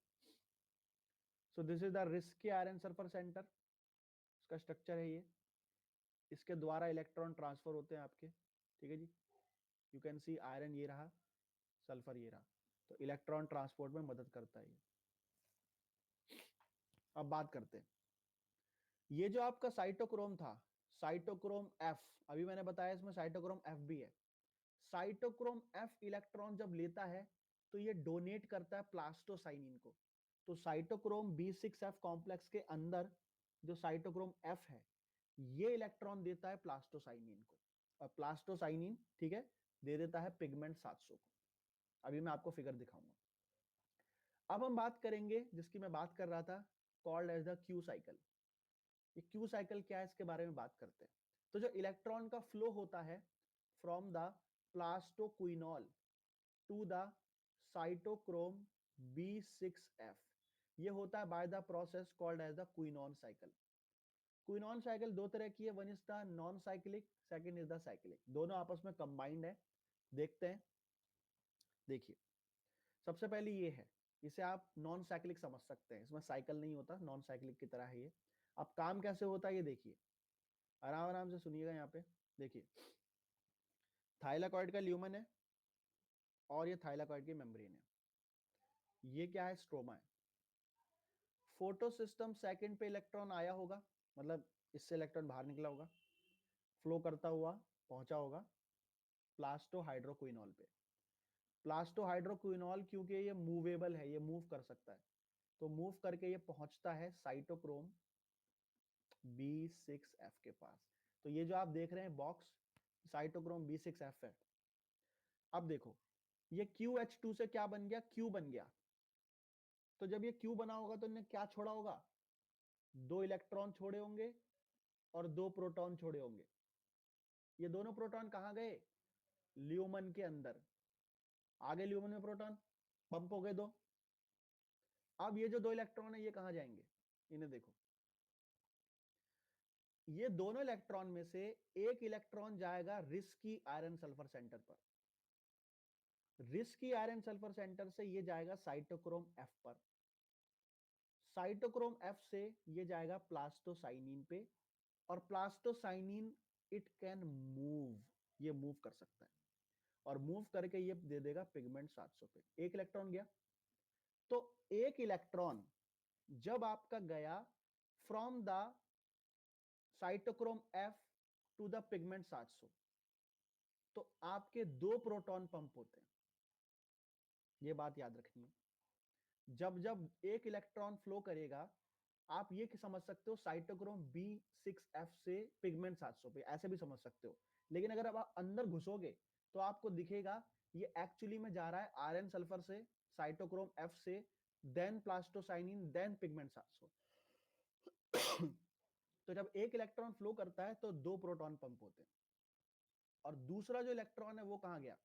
So this is the risky iron sulphur centre, उसका स्ट्रक्चर है ये, इसके द्वारा इलेक्ट्रॉन ट्रांसफर होते हैं आपके, ठीक है जी। यू कैन सी आयरन ये रहा, सल्फर ये रहा, तो इलेक्ट्रॉन ट्रांसपोर्ट में मदद करता है ये। अब बात करते हैं, ये जो आपका साइटोक्रोम था, साइटोक्रोम F, अभी मैंने बताया इसमें साइटोक्रोम F भी है। साइटोक्रोम F इलेक्ट्रॉन जब लेता है, तो ये डोनेट करता है प्लास्टोसाइनिन को। तो साइटोक्रोम B6F कॉम्प्लेक्स के अंदर जो साइटोक्रोम F है, ये इलेक्ट्रॉन देता है प्लास्टोसाइनिन को, और प्लास्टोसाइनिन, ठीक है, दे देता है पिगमेंट 700 को। अभी मैं आपको फिगर दिखाऊंगा। अब हम बात करेंगे जिसकी मैं बात कर रहा था, called as the Q cycle. ये क्यू साइकिल क्या है, इसके बारे में बात करते हैं। तो जो इलेक्ट्रॉन का फ्लो होता है from the plastoquinol to the cytochrome B6F, ये होता है by the process called as the quinone cycle. Quinone cycle दो तरह की है, one is the non cyclic, second is the cyclic, दोनों आपस में कंबाइंड है। देखते हैं, देखिए, सबसे पहले ये है, इसे आप नॉन साइक्लिक समझ सकते हैं, इसमें साइकिल नहीं होता, नॉन साइक्लिक की तरह है ये। अब काम कैसे होता है ये देखिए, आराम आराम से सुनिएगा। यहाँ पे देखिए, थाइलाकॉइड का ल्यूमन है और ये थाइलाकॉइड की मेम्ब्रेन है, ये क्या है, स्ट्रोमा है। फोटो सिस्टम सेकंड पे इलेक्ट्रॉन आया होगा, मतलब इससे इलेक्ट्रॉन बाहर निकला होगा, फ्लो करता हुआ पहुंचा होगा प्लास्टो हाइड्रोक्विनॉल पे। प्लास्टो हाइड्रोक्विनॉल क्योंकि ये मूवेबल है, ये मूव कर सकता है, तो मूव करके ये पहुंचता है साइटोक्रोम B6F के पास। तो ये जो आप देख रहे हैं बॉक्स, साइटोक्रोम B6F है। अब देखो, ये QH2 से क्या बन गया, Q बन गया। तो जब ये Q बना होगा तो इन्हें क्या छोड़ा होगा, 2 इलेक्ट्रॉन छोड़े होंगे और 2 प्रोटॉन छोड़े होंगे। ये दोनों प्रोटॉन कहाँ गए? ल्यूमन के अंदर। आगे ल्यूमन में प्रोटॉन पंप हो गए दो। अब ये जो दो इलेक्ट्रॉन है ये कहाँ जाएंगे? इन्हें देखो, ये दोनों इलेक्ट्रॉन में से एक इलेक्ट्रॉन जाएगा रिस्की आयरन सल्फर सेंटर पर। रिस्की आयरन सल्फर सेंटर से ये जाएगा साइटोक्रोम एफ पर। साइटोक्रोम एफ से ये जाएगा प्लास्टोसाइनिन पे, और प्लास्टोसाइनिन इट कैन मूव, ये मूव कर सकता है, और मूव करके ये दे देगा पिगमेंट 700 पे। एक इलेक्ट्रॉन गया। तो एक इलेक्ट्रॉन जब आपका गया from the cytochrome F two the pigment 700, तो आपके दो प्रोटॉन पंप होते हैं। ये बात याद रखनी है। जब जब एक इलेक्ट्रॉन फ्लो करेगा, आप ये समझ सकते हो साइटोक्रोम B6F से पिगमेंट 700 पे, ऐसे भी समझ सकते हो। लेकिन अगर आप अंदर घुसोगे तो आपको दिखेगा ये एक्चुअली में जा रहा है आयरन सल्फर से साइटोक्रोम F से, देन प्लास्टोसाइनिन, देन पिगमेंट 700। तो जब एक इलेक्ट्रॉन फ्लो करता है तो दो प्रोटॉन पंप होते हैं। और दूसरा जो इलेक्ट्रॉन है वो कहां गया?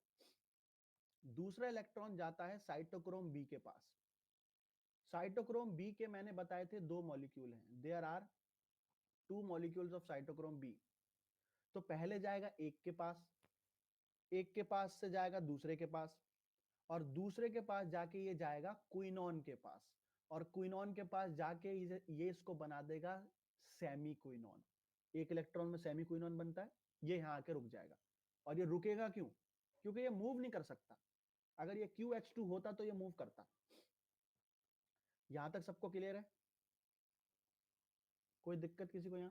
दूसरा इलेक्ट्रॉन जाता है साइटोक्रोम बी के पास। साइटोक्रोम बी के मैंने बताए थे दो मॉलिक्यूल हैं, there are two molecules of cytochrome B. तो पहले जाएगा एक के पास, एक के पास से जाएगा दूसरे के पास, और दूसरे के पास जाके ये जाएगा क्विनोन के पास, और क्विनोन के पास जाके ये इसको बना देगा सेमी क्विनोन। एक इलेक्ट्रॉन में सेमी क्विनोन बनता है, ये यहां आके रुक जाएगा। और ये रुकेगा क्यों? क्योंकि ये मूव नहीं कर सकता। अगर ये QH2 होता तो ये मूव करता। यहां तक सबको क्लियर है? कोई दिक्कत किसी को यहां?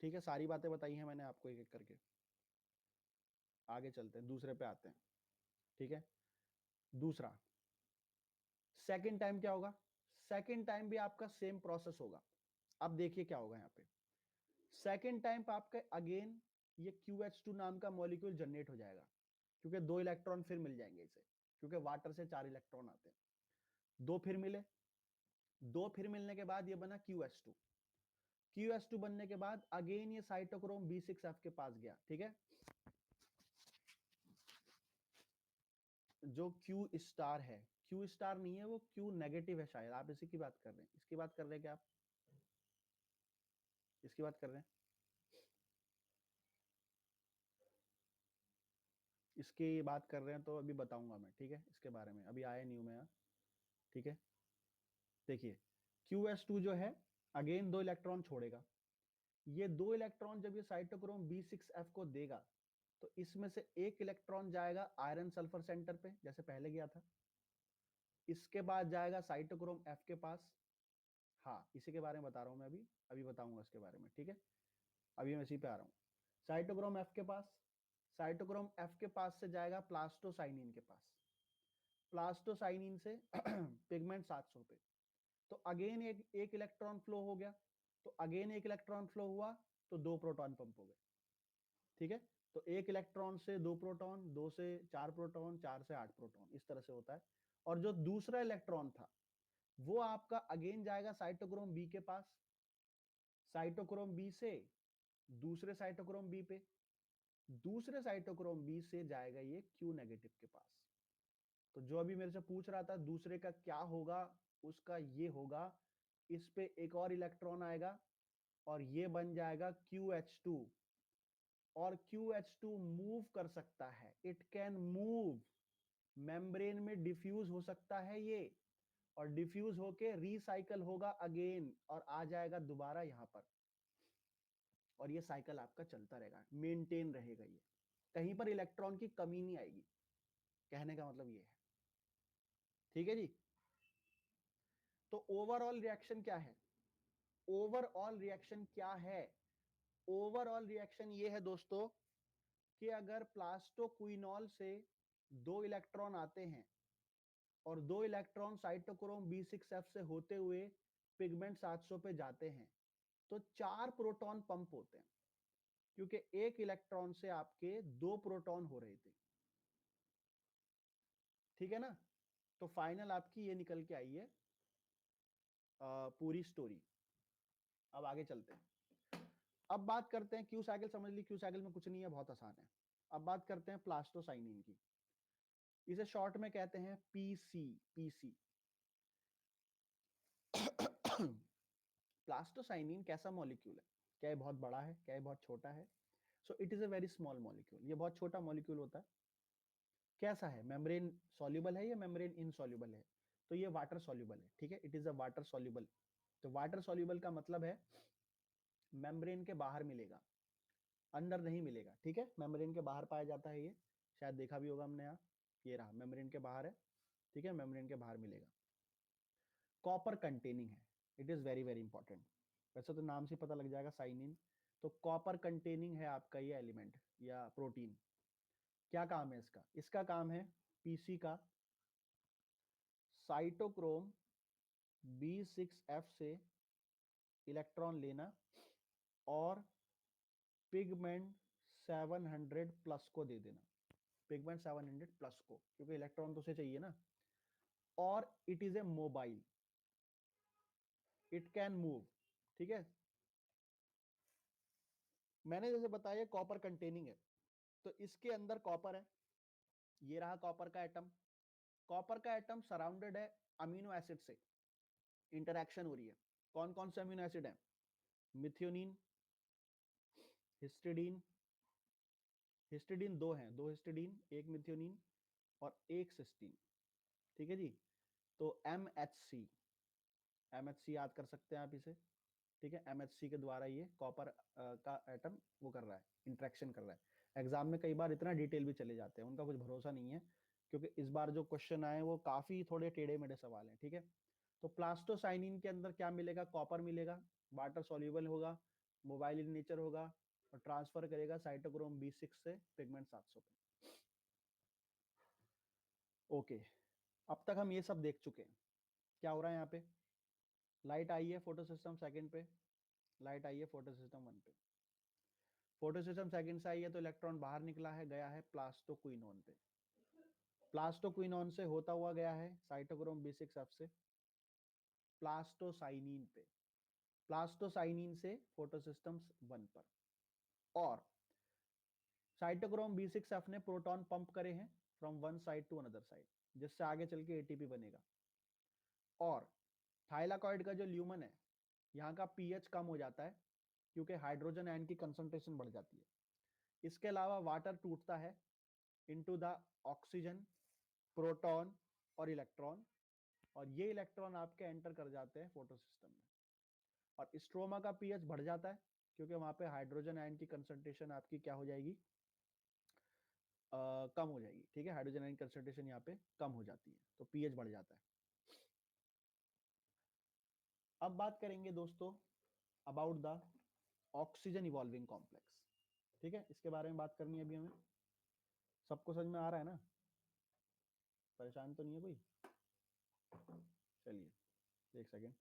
ठीक है, सारी बातें बताई हैं मैंने आपको एक एक करके। आगे चलते हैं, दूसरे पे आते हैं। ठीक है, दूसरा सेकंड टाइम क्या होगा? सेकंड टाइम भी आपका सेम प्रोसेस होगा। अब देखिए क्या होगा यहाँ पे। सेकंड टाइम पे आपका अगेन ये QH2 नाम का मॉलिक्यूल जनरेट हो जाएगा, क्योंकि दो इलेक्ट्रॉन फिर मिल जाएंगे इसे, क्योंकि वाटर से 4 इलेक्ट्रॉन आते हैं। दो फिर मिले, दो फिर मिलने के बाद ये बना QH2। QH2 बनने के बाद अगेन ये साइटोक्रोम B6F के पास गया। ठीक है, जो Q स्टार है, Q स्टार नहीं है, वो Q नेगेटिव है शायद। आप इसी की बात कर रहे हैं, इसकी बात कर रहे हैं क्या आप? इसकी बात कर रहे हैं? इसकी बात कर रहे हैं तो अभी बताऊंगा मैं, ठीक है, इसके बारे में अभी आया नहीं हूं मैं यहाँ। ठीक है, देखिए QS2 जो है अगेन दो इलेक्ट्रॉन छोड़ेगा। ये दो इलेक्ट्रॉन जब ये साइटोक्रोम B6F को देगा, तो इसमें से एक इलेक्ट्रॉन जाएगा आयरन सल्फर सेंटर पे, जैसे पहले गया था। इसके बाद जाएगा साइटोक्रोम F के पास। हाँ, इसी के बारे में बता रहा हूं मैं, अभी अभी बताऊंगा इसके बारे में। ठीक है, अभी मैं इसी पे आ रहा हूँ। साइटोक्रोम F के पास, साइटोक्रोम F के पास से जाएगा प्लास्टोसाइनिन के पास, प्लास्टोसाइनिन से पिगमेंट 700 पे। तो अगेन एक इलेक्ट्रॉन फ्लो हो गया, तो अगेन एक इलेक्ट्रॉन फ्लो हुआ, तो दो प्रोटॉन पंप हो गए। ठीक है, तो एक इलेक्ट्रॉन से दो प्रोटॉन, दो से चार प्रोटॉन, चार से आठ प्रोटॉन, इस तरह से होता है। और जो दूसरा इलेक्ट्रॉन था वो आपका अगेन जाएगा साइटोक्रोम बी के पास, साइटोक्रोम बी से दूसरे साइटोक्रोम बी पे, दूसरे साइटोक्रोम बी से जाएगा ये Q नेगेटिव के पास। तो जो अभी मेरे से पूछ रहा था दूसरे का क्या होगा, उसका ये होगा, इस पे एक और इलेक्ट्रॉन आएगा और ये बन जाएगा QH2। और QH2 मूव कर सकता है, इट कैन मूव, मेम्ब्रेन में डिफ्यूज हो सकता है ये, और डिफ्यूज होके रिसाइकल होगा अगेन और आ जाएगा दोबारा यहां पर। और ये साइकिल आपका चलता रहेगा, मेंटेन रहेगा ये, कहीं पर इलेक्ट्रॉन की कमी नहीं आएगी। कहने का मतलब ये है। ठीक है जी। तो ओवरऑल रिएक्शन क्या है? ओवरऑल रिएक्शन क्या है? ओवरऑल रिएक्शन ये है दोस्तों कि अगर प्लास्टोक्विनोल से दो इलेक्ट्रॉन आते हैं और दो इलेक्ट्रॉन साइटोक्रोम B6F से होते हुए पिगमेंट 700 पे जाते हैं, तो चार प्रोटॉन पंप होते हैं, क्योंकि एक इलेक्ट्रॉन से आपके दो प्रोटॉन हो रहे थे। ठीक है ना? तो फाइनल आपकी ये निकल के आई है पूरी स्टोरी। अब आगे चलते हैं। अब बात करते हैं क्यू साइकिल, समझ ली क्यू साइकिल में कुछ नहीं है, बहुत आसान है। अब बात करते हैं प्लास्टोसाइनिन की, इसे शॉर्ट में कहते हैं पीसी। पीसी प्लास्टोसाइनिन कैसा मॉलिक्यूल है? क्या ये बहुत बड़ा है? क्या ये बहुत छोटा है? So it is a very small molecule, ये बहुत छोटा मॉलिक्यूल होता है। कैसा है? मेम्ब्रेन सॉल्युबल है या मेम्ब्रेन इनसॉल्युबल है? तो ये वाटर सॉल्युबल है, ठीक है, it is a water soluble. तो वाटर सॉल्युबल का मतलब है मेम्ब्रेन के बाहर मिलेगा, अंदर नहीं मिलेगा, ठीक है, मेम्ब्रेन के बाहर पाया जाता है ये, शायद देखा भी होगा हमने यहाँ, ये रहा मेम्ब्रेन के बाहर है, ठीक है, मेम्ब्रेन के बाहर मिलेगा। कॉपर कंटेनिंग है, it is very very important. वैसे तो नाम से पता लग जाएगा साइनिन, तो कॉपर कंटेनिंग है आपका ये एलिमेंट या प्रोटीन। क्या काम है इसका? इसका काम है पीसी का साइटोक्रोम B6F से इलेक्ट्रॉन लेना और पिगमेंट 700 प्लस को दे देना, पिगमेंट 700 प्लस को, क्योंकि इलेक्ट्रॉन तो उसे चाहिए ना। और it is a mobile, it can move, ठीक है। मैंने जैसे बताया कॉपर कंटेनिंग है, तो इसके अंदर कॉपर है, ये रहा कॉपर का एटम। कॉपर का एटम सराउंडेड है अमीनो एसिड से, इंटरैक्शन हो रही है। कौन कौन से अमीनो एसिड है? मिथियोनिन, हिस्टिडीन, हिस्टिडीन दो हैं, दो हिस्टिडीन, एक मिथियोनिन और एक सिस्टीन, ठीक है जी। तो MHC, MHC याद कर सकते हैं आप इसे, ठीक है, MHC के द्वारा ये कॉपर का एटम वो कर रहा है, इंटरेक्शन कर रहा है। एग्जाम में कई बार इतना डिटेल भी चले जाते हैं, उनका कुछ भरोसा नहीं है, क्योंकि इस बार जो क्वेश्चन आए वो काफी थोड़े टेढ़े मेढ़े सवाल हैं, ठीक है। तो प्लास्टोसाइनिन के अंदर क्या मिलेगा? कॉपर मिलेगा, वाटर सॉल्युबल होगा, मोबाइल इन नेचर होगा और ट्रांसफर करेगा साइटोक्रोम B6 से पिगमेंट 700 पे। ओके, अब तक हम ये सब देख चुके हैं। क्या हो रहा है यहाँ पे? लाइट आई है फोटो सिस्टम सेकंड पे, लाइट आई है फोटो सिस्टम 1 पे। फोटो सिस्टम सेकंड से आई है तो इलेक्ट्रॉन बाहर निकला है, गया है प्लास्टोक्विनोन पे। प्लास्टोक्विनोन से होता हुआ गया है साइटोक्रोम B6F से प्लास्टोसाइनिन पे, प्लास्टोसाइनिन से फोटोसिस्टम 1 पर। और साइटोक्रोम B6F ने प्रोटॉन पंप करे हैं from one side to another side, जिससे आगे चल के एटीपी बनेगा। और थाइलाकॉइड का जो ल्यूमन है, यहाँ का पीएच कम हो जाता है, क्योंकि हाइड्रोजन आयन की कंसंट्रेशन बढ़ जाती है। इसके अलावा वाटर टूटता है इनटू द ऑक्सीजन, प्रोटॉन और इलेक्ट्रॉन, और ये इलेक्ट्रॉन आपके एंटर कर जाते हैं फोटो सिस्टम में। और स्ट्रोमा का पीएच बढ़ जाता है, क्योंकि वहां पे हाइड्रोजन आयन की कंसंट्रेशन आपकी क्या हो जाएगी? कम हो जाएगी, ठीक है, हाइड्रोजन आयन कंसंट्रेशन यहाँ पे कम हो जाती है, तो पीएच बढ़ जाता है। अब बात करेंगे दोस्तों about the oxygen evolving complex, ठीक है, इसके बारे में बात करनी है अभी हमें। सबको समझ में आ रहा है ना? परेशान तो नहीं है कोई? चलिए एक सेकेंड।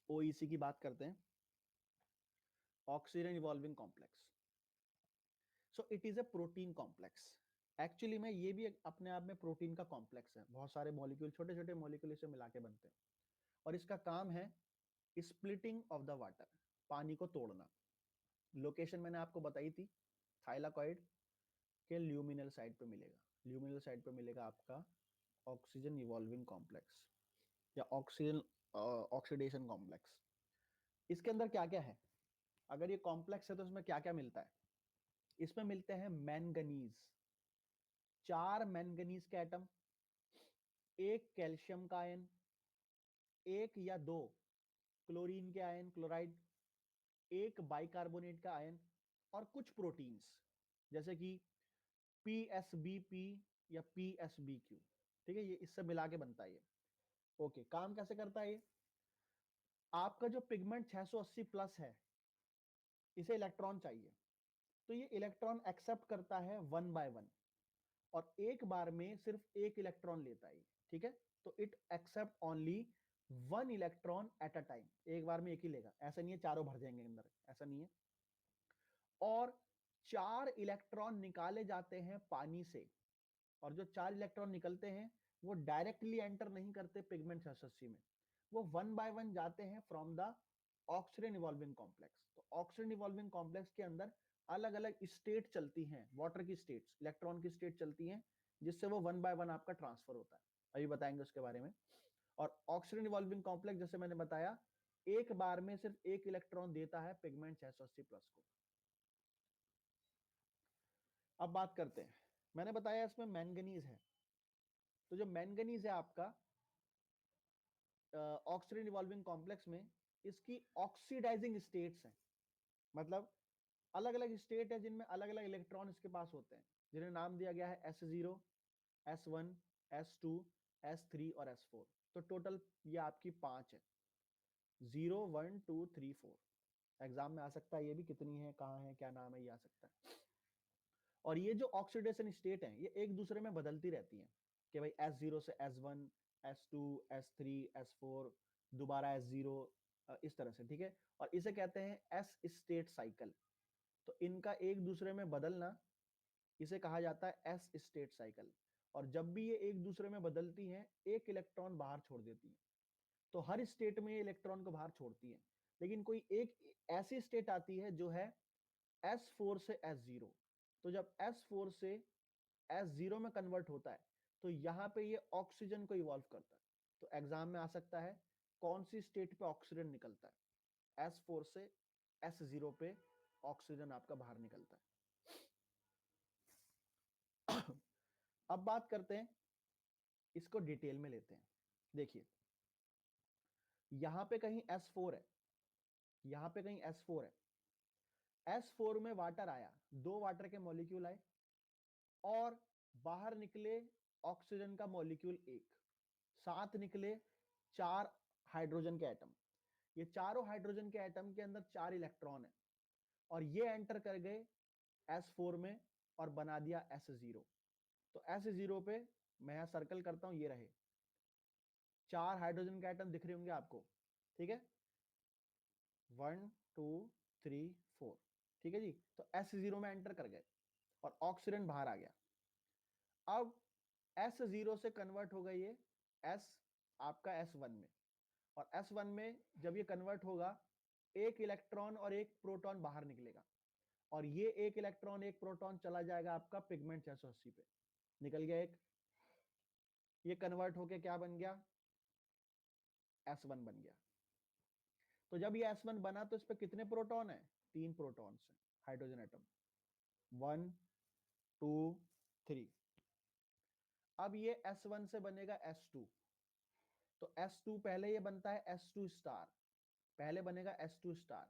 ओईसी की बात करते हैं, oxygen evolving complex. So it is a protein complex. Actually में ये भी अपने आप में प्रोटीन का कॉम्प्लेक्स है, बहुत सारे मॉलिक्यूल, छोटे छोटे मॉलिक्यूल इसे मिला के बनते हैं, और इसका काम है स्प्लिटिंग ऑफ द वाटर, पानी को तोड़ना। लोकेशन मैंने आपको बताई थी, थाइलाकॉइड के ल्यूमिनल साइड पे मिलेगा, ल्यूमिनल साइड पे मिलेगा आपका ऑक्सीजन इवॉल्विंग कॉम्प्लेक्स या ऑक्सीजन ऑक्सीडेशन कॉम्प्लेक्स। इसके अंदर क्या क्या है? अगर ये कॉम्प्लेक्स है तो इसमें क्या क्या मिलता है? इसमें मिलते हैं मैंगनीज, 4 मैंगनीज के एटम, एक कैल्शियम का आयन, एक या दो क्लोरीन के आयन, क्लोराइड, एक बाइकार्बोनेट का आयन, और कुछ प्रोटीन्स जैसे कि PSBP या PSBQ, ठीक है, ये इससे मिला के बनता है ये। ओके, काम कैसे करता है ये? आपका जो पिगमेंट 680 प्लस है, इसे इलेक्ट्रॉन चाहिए, तो ये इलेक्ट्रॉन एक्सेप्ट करता है 1 बाय 1, और एक बार में सिर्फ एक इलेक्ट्रॉन लेता है, ठीक है। तो it accept only 1 electron at a time, एक बार में एक ही लेगा, ऐसा नहीं है चारों भर जाएंगे अंदर, ऐसा नहीं है। और 4 इलेक्ट्रॉन निकाले जाते हैं पानी से, और जो 4 इलेक्ट्रॉन निकलते हैं वो डायरेक्टली एंटर नहीं करते पिगमेंट 680 में, वो वन बाय वन जाते हैं from the oxygen evolving complex. तो ऑक्सीजन इवॉल्विंग कॉम्प्लेक्स के अंदर अलग अलग स्टेट चलती हैं, वाटर की स्टेट्स, इलेक्ट्रॉन की स्टेट चलती हैं, जिससे वो वन बाय वन आपका ट्रांसफर होता है। अभी बताएंगे उसके बारे में। और ऑक्सीजन इवॉल्विंग कॉम्प्लेक्स जैसे मैंने बताया, एक बार में सिर्फ एक इलेक्ट्रॉन देता है पिगमेंट 680 प्लस को। अब बात करते हैं, मैंने बताया इसमें मैंगनीज है। तो जो मैंगनीज है आपका ऑक्सीजन इवॉल्विंग कॉम्प्लेक्स में, इसकी ऑक्सीडाइजिंग स्टेट्स हैं। मतलब अलग अलग स्टेट है जिनमें अलग अलग इलेक्ट्रॉन इसके पास होते हैं, जिन्हें नाम दिया गया है S0, S1, S2, S3 और S4। तो टोटल ये आपकी 5 है, 0 1 2 3 4। एग्जाम में आ सकता है ये भी, कितनी है, कहाँ है, क्या नाम है, ये आ सकता है। और ये जो ऑक्सीडेशन स्टेट है, ये एक दूसरे में बदलती रहती हैं कि भाई S0 से S1, S2, S3, S4, दोबारा S0, इस तरह से, ठीक है। और इसे कहते हैं एस स्टेट साइकिल। तो इनका एक दूसरे में बदलना, इसे कहा जाता है एस स्टेट साइकिल। और जब भी ये एक दूसरे में बदलती हैं, एक इलेक्ट्रॉन बाहर छोड़ देती हैं। तो हर स्टेट में ये इलेक्ट्रॉन को बाहर छोड़ती हैं, लेकिन कोई एक ऐसी स्टेट आती है जो है S4 से S0। तो जब S4 से S0 में कन्वर्ट होता है, तो यहाँ पे ये ऑक्सीजन को इवॉल्व करता है। तो एग्जाम में आ सकता है कौन सी स्टेट पे ऑक्सीजन निकलता है, S4 से S0 पे ऑक्सीजन आपका बाहर निकलता है। अब बात करते हैं, इसको डिटेल में लेते हैं। देखिए, यहां पे कहीं S4 है, यहां पे कहीं S4 है। S4 में वाटर आया, 2 वाटर के मॉलिक्यूल आए, और बाहर निकले ऑक्सीजन का मॉलिक्यूल 1, साथ निकले 4 हाइड्रोजन के एटम। ये चारों हाइड्रोजन के एटम के अंदर 4 इलेक्ट्रॉन है, और ये एंटर कर गए S4 में और बना दिया S0। तो S0 पे मैं यहां सर्कल करता हूं, ये रहे 4 हाइड्रोजन के एटम दिख रहे होंगे आपको, ठीक है, 1 2 3 4, ठीक है जी। तो S0 में एंटर कर गए और ऑक्सीजन बाहर आ गया। अब S0 से कन्वर्ट हो गई ये S आपका S1 में, और S1 में जब ये कन्वर्ट होगा, एक इलेक्ट्रॉन और एक प्रोटॉन बाहर निकलेगा, और ये एक इलेक्ट्रॉन एक प्रोटॉन चला जाएगा आपका पिगमेंट 680 पे, निकल गया एक। ये कन्वर्ट होके क्या बन गया, S1 बन गया। तो जब ये S1 बना, तो इस पे कितने प्रोटॉन है, 3 प्रोटॉन है, हाइड्रोजन एटम, 1 2 3। अब ये S1 से बनेगा S2। तो S2 पहले ये बनता है S2 स्टार, पहले बनेगा S2 स्टार।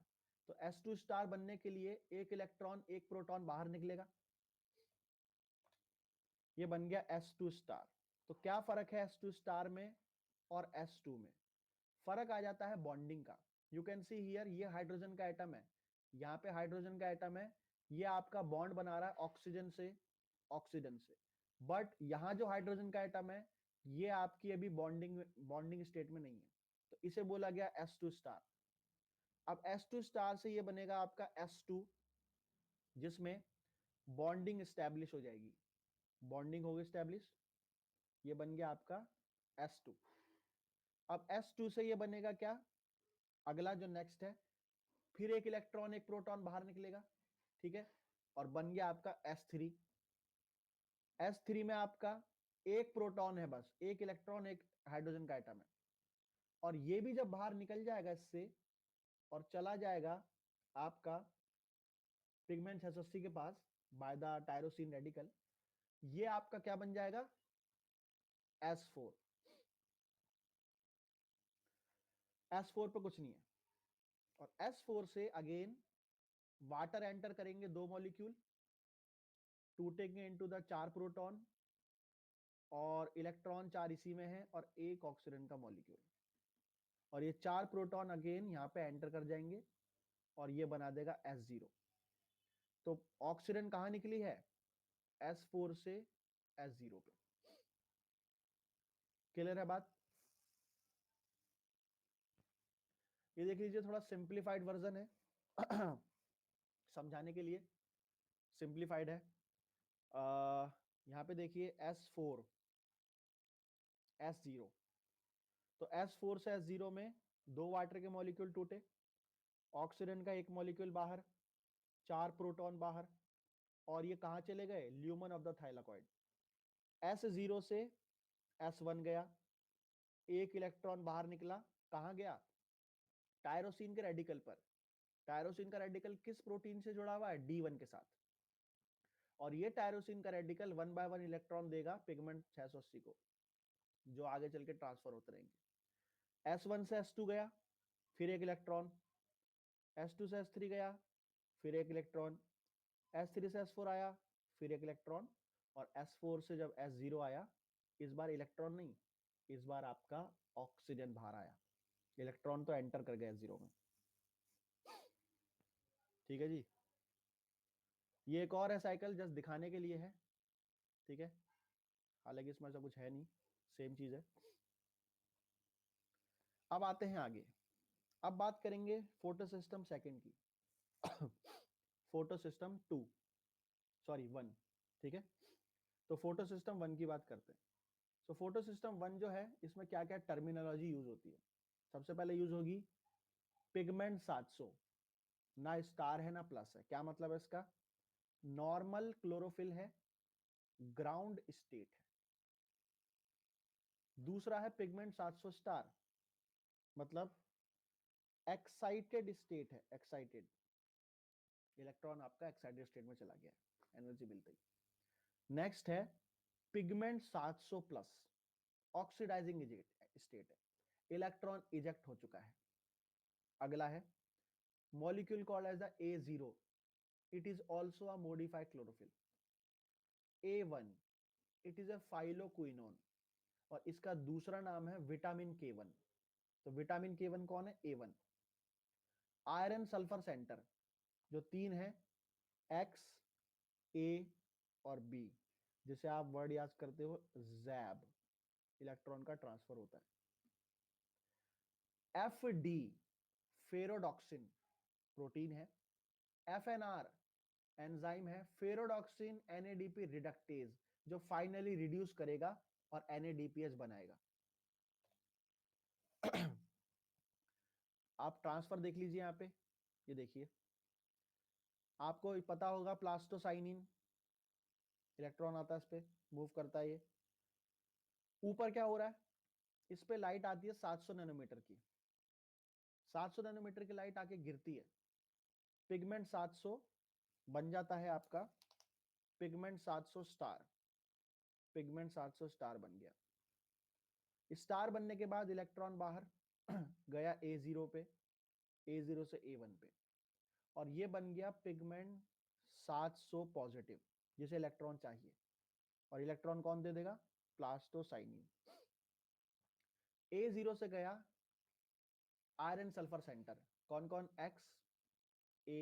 तो S2 स्टार बनने के लिए एक इलेक्ट्रॉन एक प्रोटॉन बाहर निकलेगा, ये बन गया S2 स्टार। तो क्या फर्क है S2 स्टार में और S2 में? फर्क आ जाता है बॉन्डिंग का। यू कैन सी हियर, ये हाइड्रोजन का एटम है, यहाँ पे हाइड्रोजन का एटम है, ये आपका बॉन्ड बना रहा है ऑक्सीजन से, ऑक्सीजन से। बट यहाँ जो हाइड्रोजन का एटम है, ये आपकी अभी बॉन्डिंग बॉन्डिंग स्टेट में नहीं है, तो इसे बोला गया S2 स्टार। अब S2 स्टार से ये बनेगा आपका S2, जिसमें बॉन्डिंग स्टैब्लिश हो जाएगी, बॉन्डिंग होगी स्टैब्लिश, ये बन गया आपका S2। अब S2 से ये बनेगा क्या, अगला जो नेक्स्ट है, फिर एक इलेक्ट्रॉन एक प्रोटॉन बाहर निकलेगा, ठीक है, और बन गया आपका S3। S3 में आपका एक प्रोटॉन है, बस एक इलेक्ट्रॉन एक हाइड्रोजन का एटम है, और ये भी जब बाहर निकल जाएगा इससे और चला जाएगा आपका पिगमेंट 680 के पास बाय द टायरोसिन रेडिकल, ये आपका क्या बन जाएगा, S4। S4 पे कुछ नहीं है, और S4 से अगेन वाटर एंटर करेंगे 2 मॉलिक्यूल, टूटेंगे इनटू द 4 प्रोटॉन, और इलेक्ट्रॉन 4 इसी में है, और एक ऑक्सीजन का मॉलिक्यूल, और ये 4 प्रोटॉन अगेन यहाँ पे एंटर कर जाएंगे, और ये बना देगा S0। तो ऑक्सीजन कहाँ निकली है, S4 से S0 पे। क्लियर है बात? ये देख लीजिए, थोड़ा सिंप्लीफाइड वर्जन है समझाने के लिए सिंप्लीफाइड है। यहाँ पे देखिए S4 S0, तो S4 से S0 में 2 वाटर के मॉलिक्यूल टूटे, ऑक्सीजन का एक मॉलिक्यूल बाहर, 4 प्रोटॉन बाहर, और ये कहां चले गए? Lumen of the thylakoid. S0 से S1 गया, एक इलेक्ट्रॉन बाहर निकला, कहां गया? टायरोसिन के रेडिकल पर। टायरोसिन का रेडिकल किस प्रोटीन से जुड़ा हुआ है? D1 के साथ। और ये टायरोसिन का रेडिकल 1 बाय 1 इलेक्ट्रॉन देगा पिगमेंट 680 को, जो आगे चल के ट्रांसफर होते रहेंगे। S1 से S2 गया, फिर एक इलेक्ट्रॉन, S2 से S3 गया, फिर एक इलेक्ट्रॉन, S3 से S4 आया, फिर एक इलेक्ट्रॉन, और S4 से जब S0 आया, इस बार इलेक्ट्रॉन नहीं, इस बार आपका ऑक्सीजन बाहर आया। इलेक्ट्रॉन तो एंटर कर गया S0 में। ठीक है जी, ये एक और है साइकिल, जस्ट दिखाने के लिए है, ठीक है, हालांकि इसमें ऐसा कुछ है नहीं, सेम चीज है। अब आते हैं आगे, अब बात करेंगे फोटो सिस्टम सेकंड की फोटो सिस्टम 2, सॉरी 1, ठीक है। तो फोटो सिस्टम 1 की बात करते हैं। तो फोटो सिस्टम 1 जो है, इसमें क्या क्या टर्मिनोलॉजी यूज होती है? सबसे पहले यूज होगी पिगमेंट 700, ना स्टार है ना प्लस है। क्या मतलब है इसका? नॉर्मल क्लोरोफिल है, ग्राउंड स्टेट है। दूसरा है पिगमेंट 700 स्टार, मतलब एक्साइटेड स्टेट है, एक्साइटेड, इलेक्ट्रॉन आपका एक्साइटेड स्टेट में चला गया, एनर्जी मिलती है। नेक्स्ट है पिगमेंट 700 प्लस, ऑक्सीडाइजिंग स्टेट है, इलेक्ट्रॉन इजेक्ट हो चुका है। अगला है molecule called as the A0, it is also a modified chlorophyll. A1, it is a phylloquinone, और इसका दूसरा नाम है विटामिन K1। तो विटामिन K1 कौन है? A1। आयरन सल्फर सेंटर, जो 3 है, X, A और B, जिसे आप वर्ड याद करते हो जैब, इलेक्ट्रॉन का ट्रांसफर होता है। FD, फेरोडॉक्सिन, प्रोटीन है। FNR, एंजाइम है, फेरोडॉक्सिन NADP रिडक्टेज, जो फाइनली रिड्यूस करेगा और NADPH बनाएगा। आप ट्रांसफर देख लीजिए यहाँ पे, ये देखिए, आपको पता होगा प्लास्टोसाइनिन, इलेक्ट्रॉन आता है, इस पे मूव करता है। ये ऊपर क्या हो रहा है? इस पे लाइट आती है 700 नैनोमीटर की, 700 नैनोमीटर की लाइट आके गिरती है, पिगमेंट 700 बन जाता है आपका पिगमेंट 700 स्टार, पिगमेंट 700 स्टार बन गया। स्टार बनने के बाद इलेक्ट्रॉन बाहर गया A0 पे, A0 से A1 पे, और ये बन गया पिगमेंट 700 पॉजिटिव, जिसे इलेक्ट्रॉन चाहिए, और इलेक्ट्रॉन कौन दे देगा? प्लास्टोसाइनिन। A0 से गया आयरन सल्फर सेंटर, कौन कौन? X, A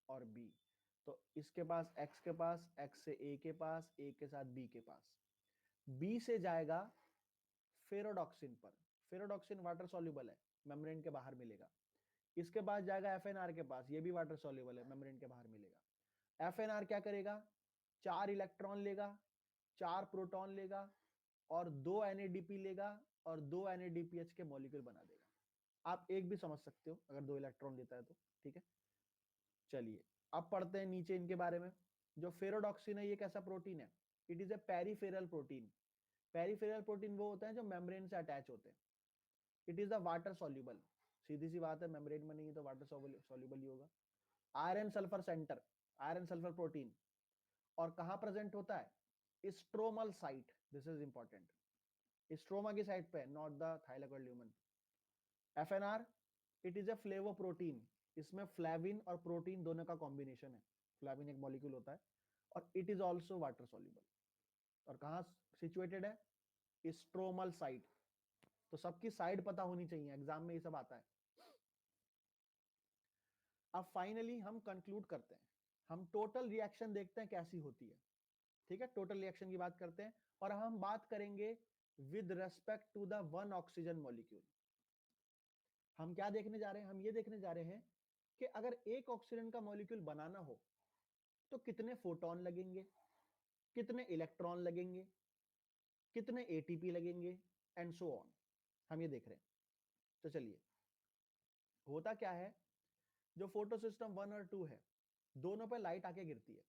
और B। तो इसके पास X के पास, X से A के पास, A के साथ B के पास, B से जाएगा फेरोडॉक्सिन पर। फेरोडॉक्सिन वाटर सॉल्युबल है, मेम्ब्रेन के बाहर मिलेगा। इसके बाद जाएगा FNR के पास, ये भी वाटर सॉल्युबल है, मेम्ब्रेन के बाहर मिलेगा। FNR क्या करेगा? 4 इलेक्ट्रॉन लेगा, 4 प्रोटॉन लेगा, और 2 NADP लेगा, और 2 NADPH के मॉलिक्यूल बना देगा। आप एक भी समझ सकते हो अगर 2 इलेक्ट्रॉन लेता है तो, ठीक है। चलिए अब पढ़ते हैं नीचे इनके बारे में। जो फेरोडॉक्सिन है, ये कैसा प्रोटीन है? It is a peripheral protein. Peripheral protein वो होते हैं जो मेम्ब्रेन से अटैच होते हैं। It is the water soluble, सीधी सी बात है, मेम्ब्रेन में नहीं है तो वाटर सॉल्युबल ही होगा। Iron sulphur centre, iron sulphur protein, और कहां प्रेजेंट होता है? Stromal site, this is important, stroma की साइड पे, not the thylakoid lumen. FNR, it is A flavoprotein, इसमें फ्लेविन और प्रोटीन दोनों का कॉम्बिनेशन है, फ्लेविन एक मॉलिक्यूल होता है, और it is also water soluble. और कहां सिचुएटेड है? Stromal site. तो सबकी साइड पता होनी चाहिए, एग्जाम में ये सब आता है। अब फाइनली हम कंक्लूड करते हैं, हम टोटल रिएक्शन देखते हैं कैसी होती है, ठीक है। टोटल रिएक्शन की बात करते हैं, और हम बात करेंगे with respect to the one oxygen molecule. हम क्या देखने जा रहे हैं? हम ये देखने जा रहे हैं कि अगर एक ऑक्सीजन का मॉलिक्यूल बनाना हो तो कितने फोटोन लगेंगे, कितने इलेक्ट्रॉन लगेंगे, कितने ATP लगेंगे, एंड सो ऑन। हम ये देख रहे हैं। तो चलिए, होता क्या है, जो फोटो सिस्टम 1 और 2 है, दोनों पे लाइट आके गिरती है।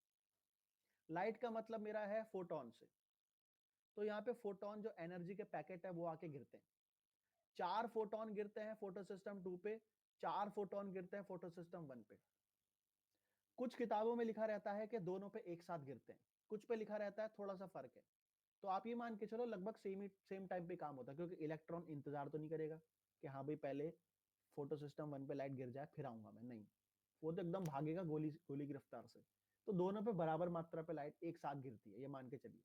लाइट का मतलब मेरा है फोटोन से। तो यहाँ पे फोटोन जो एनर्जी के पैकेट है वो आके गिरते हैं। 4 फोटोन गिरते हैं फोटो सिस्टम 2 पे, 4 फोटोन गिरते हैं फोटो सिस्टम 1 पे। कुछ किताबों में लिखा रहता है कि दोनों पे एक साथ गिरते हैं, कुछ पे लिखा रहता है थोड़ा सा फर्क है। तो आप ये मान के चलो लगभग सेम टाइम पे काम होता है, क्योंकि इलेक्ट्रॉन इंतजार तो नहीं करेगा कि हाँ भाई पहले फोटो सिस्टम 1 पे लाइट गिर जाए फिर आऊंगा मैं, नहीं, वो तो एकदम भागेगा गोली गोली की रफ्तार से। तो दोनों पे बराबर मात्रा पे लाइट एक साथ गिरती है, ये मान के चलिए।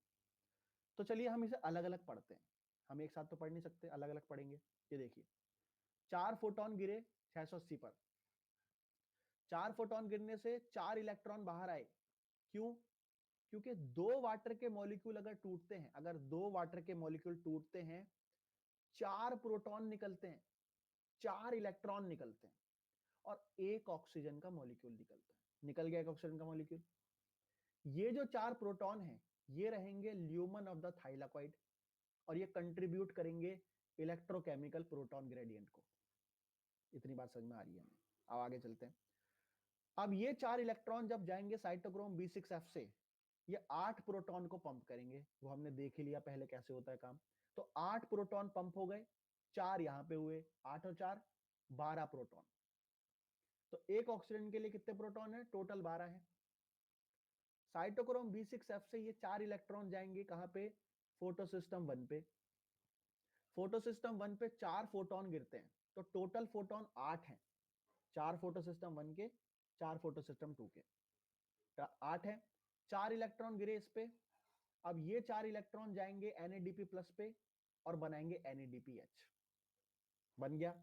तो चलिए हम इसे अलग अलग पढ़ते हैं, हम एक साथ तो पढ़ नहीं सकते, अलग अलग पढ़ेंगे। ये देखिए, 4 फोटोन गिरे 680 पर। 4 फोटोन गिरने से 4 इलेक्ट्रॉन बाहर आए। क्यों? क्योंकि 2 वाटर के मॉलिक्यूल अगर टूटते हैं, अगर 2 वाटर के मॉलिक्यूल टूटते हैं, 4 प्रोटॉन निकलते हैं, 4 इलेक्ट्रॉन निकलते हैं, और 1 ऑक्सीजन का मॉलिक्यूल निकलता है। निकल गया 1 ऑक्सीजन का मॉलिक्यूल। ये जो 4 प्रोटॉन हैं, ये रहेंगे ल्यूमन ऑफ द थाइलाकॉइड, और ये कंट्रीब्यूट करेंगे इलेक्ट्रोकेमिकल प्रोटॉन ग्रेडियंट को। इतनी बात समझ में आ रही है हमें? अब आगे चलते हैं। अब ये 4 इलेक्ट्रॉन जब जाएंगे साइटोक्रोम B6F से, ये 8 प्रोटॉन को पंप करेंगे। वो हमने देख ही लिया पहले कैसे होता है काम। तो 8 प्रोटॉन पंप हो गए, 4 यहां पे हुए, 8 और 4 12 प्रोटॉन। तो एक ऑक्सीजन के लिए कितने प्रोटॉन है? टोटल 12 है। साइटोक्रोम B6F से ये 4 इलेक्ट्रॉन जाएंगे कहां पे? फोटो सिस्टम 1 पे। फोटो सिस्टम 1 पे 4 फोटोन गिरते हैं, तो टोटल फोटोन 8 हैं। 4 फोटो सिस्टम 1 के, 4 फोटो सिस्टम 2 के, 8 है। 4 इलेक्ट्रॉन गिरे इस पे। अब ये 4 इलेक्ट्रॉन जाएंगे NADP प्लस पे और बनाएंगे NADPH। बन गया।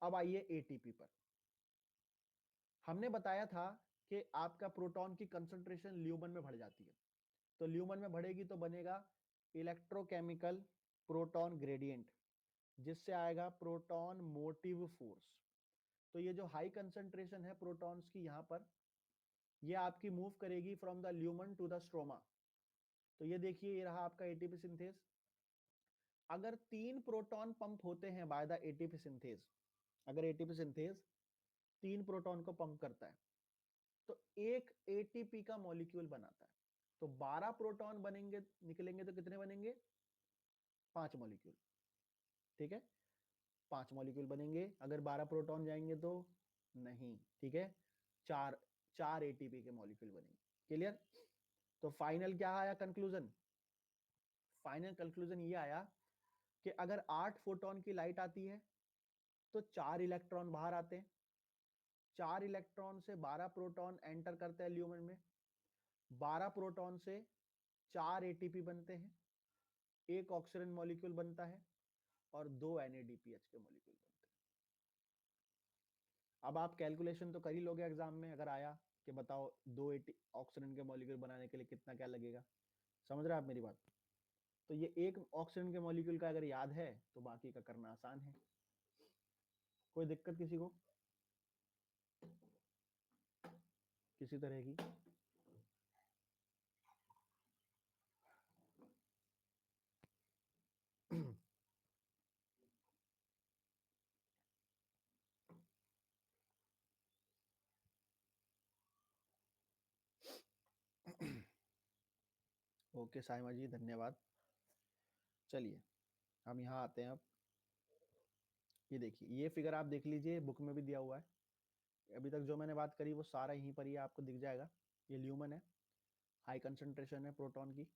अब आइए ATP पर। हमने बताया था कि आपका प्रोटॉन की कंसंट्रेशन ल्यूमन में बढ़ जाती है। तो ल्यूमन में बढ़ेगी तो बनेगा इलेक्ट्रोकेमिकल प्रोटॉन ग्रेडियंट, जिससे आएगा प्रोटॉन मोटिव फोर्स। तो ये जो हाई कंसंट्रेशन है प्रोटॉन्स की यहां पर, ये आपकी मूव करेगी from the lumen to the stroma. तो ये देखिए, ये रहा आपका एटीपी सिंथेज। अगर 3 प्रोटॉन पंप होते हैं बाय द एटीपी सिंथेज, अगर एटीपी सिंथेज 3 प्रोटॉन को पंप करता है, तो एक एटीपी का मॉलिक्यूल बनाता है। तो 12 प्रोटॉन बनेंगे, निकलेंगे तो कितने बनेंगे? 5 मॉलिक्यूल। ठीक है, 5 मॉलिक्यूल बनेंगे। अगर 12 प्रोटॉन जाएंगे तो नहीं, ठीक है, 4 एटीपी के मॉलिक्यूल बनेंगे। क्लियर? तो फाइनल क्या आया कंक्लूजन? फाइनल कंक्लूजन ये आया कि अगर 8 फोटोन की लाइट आती है तो 4 इलेक्ट्रॉन बाहर आते हैं। 4 इलेक्ट्रॉन से 12 प्रोटॉन एंटर करते हैं ल्यूमन में। 12 प्रोटॉन से 4 एटीपी बनते हैं, एक ऑक्सीजन मॉलिक्यूल बनता है, और 2 NADPH के मॉलिक्यूल बनते हैं। अब आप कैलकुलेशन तो कर ही लोगे एग्जाम में, अगर आया कि बताओ 2 ऑक्सीजन के मॉलिक्यूल बनाने के लिए कितना क्या लगेगा। समझ रहे हैं आप मेरी बात? तो ये एक ऑक्सीजन के मॉलिक्यूल का अगर याद है तो बाकी का करना आसान है। कोई दिक्कत किसी को, किसी तरह की? ओके साइमा जी, धन्यवाद। चलिए हम यहाँ आते हैं अब। ये देखिए, ये फिगर आप देख लीजिए, बुक में भी दिया हुआ है। अभी तक जो मैंने बात करी वो सारा यहीं पर ही आपको दिख जाएगा। ये ल्यूमन है, हाई कंसंट्रेशन है प्रोटॉन की।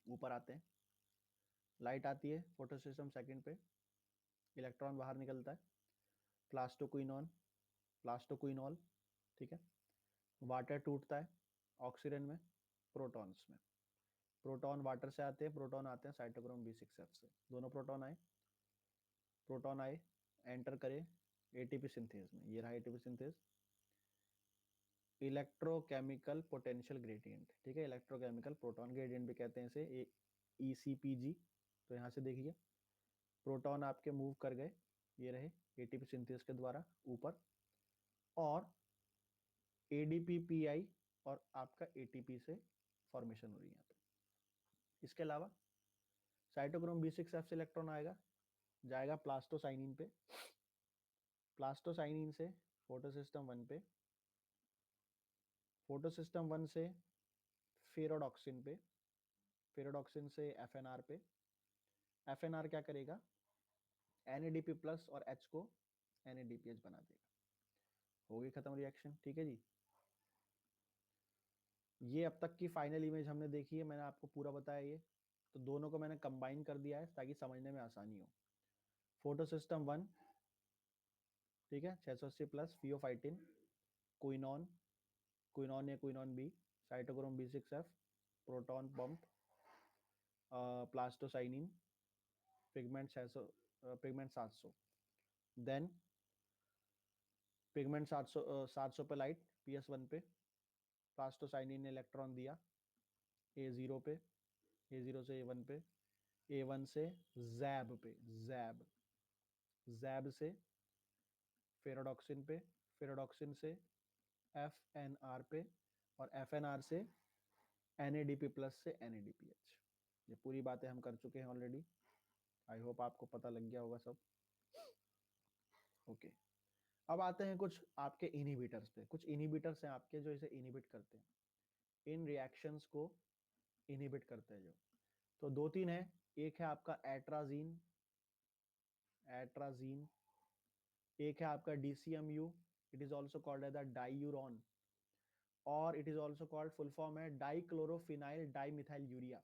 ऊपर आते हैं, लाइट आती है फोटो सिस्टम सेकंड पे, इलेक्ट्रॉन बाहर निकलता है, प्लास्टोक्विनोन, प्लास्टोक्विनोल, ठीक है। वाटर टूटता है ऑक्सीजन में, प्रोटॉन्स में। प्रोटॉन वाटर से आते हैं, प्रोटॉन आते हैं साइटोक्रोम B6F से। दोनों प्रोटॉन आए, प्रोटॉन आए, एंटर करे एटीपी सिंथेज में। ये रहा ATP synthase, electrochemical potential gradient, ठीक है। इलेक्ट्रोकेमिकल प्रोटॉन ग्रेडियंट भी कहते हैं इसे, ECPG। तो यहाँ से देखिए, प्रोटॉन आपके मूव कर गए, ये रहे एटीपी सिंथेज के द्वारा ऊपर, और ADP-PI और आपका ATP से फॉर्मेशन हो रही है यहाँ पे। इसके अलावा साइटोक्रोम B6F से इलेक्ट्रॉन आएगा, जाएगा प्लास्टोसाइनिन पे, प्लास्टोसाइनिन से फोटोसिस्टम 1 पे, फोटोसिस्टम 1 से फेरोडॉक्सिन पे, फेरोडॉक्सिन से एफएनआर पे, एफएनआर क्या करेगा, NADP प्लस और H को NADPH बना देगा। हो गई खत्म रिएक्शन, ठीक है जी। ये अब तक की फाइनल इमेज हमने देखी है, मैंने आपको पूरा बताया ये, तो दोनों को मैंने कंबाइन कर दिया है ताकि समझने में आसानी हो। फोटोसिस्टम 1, ठीक है, 680 plus pheophytin, quinone, quinone A quinone B, cytochrome B6F, proton pump, plastocyanin, pigment 600, pigment 700, then pigment 700 पे लाइट PS1 पे, प्लास्टोसाइनिन ने इलेक्ट्रॉन दिया A0 पे, A0 से A1 पे, A1 से जैब पे, जैब, जैब से फेरोडॉक्सिन पे, फेरोडॉक्सिन से FNR पे, और FNR से NADP प्लस से NADPH। ये पूरी बातें हम कर चुके हैं ऑलरेडी, आई होप आपको पता लग गया होगा सब। ओके, अब आते हैं कुछ आपके इनहिबिटर्स पे। कुछ इनहिबिटर्स हैं आपके जो इसे इनहिबिट करते हैं, इन रिएक्शंस को इनहिबिट करते हैं जो। तो 2-3 है, एक है आपका एट्राजीन, एट्राजीन, एक है आपका DCMU, it is also called as the diuron, और it is also called, full form है डाइक्लोरोफिनाइल डाइमिथाइल यूरिया।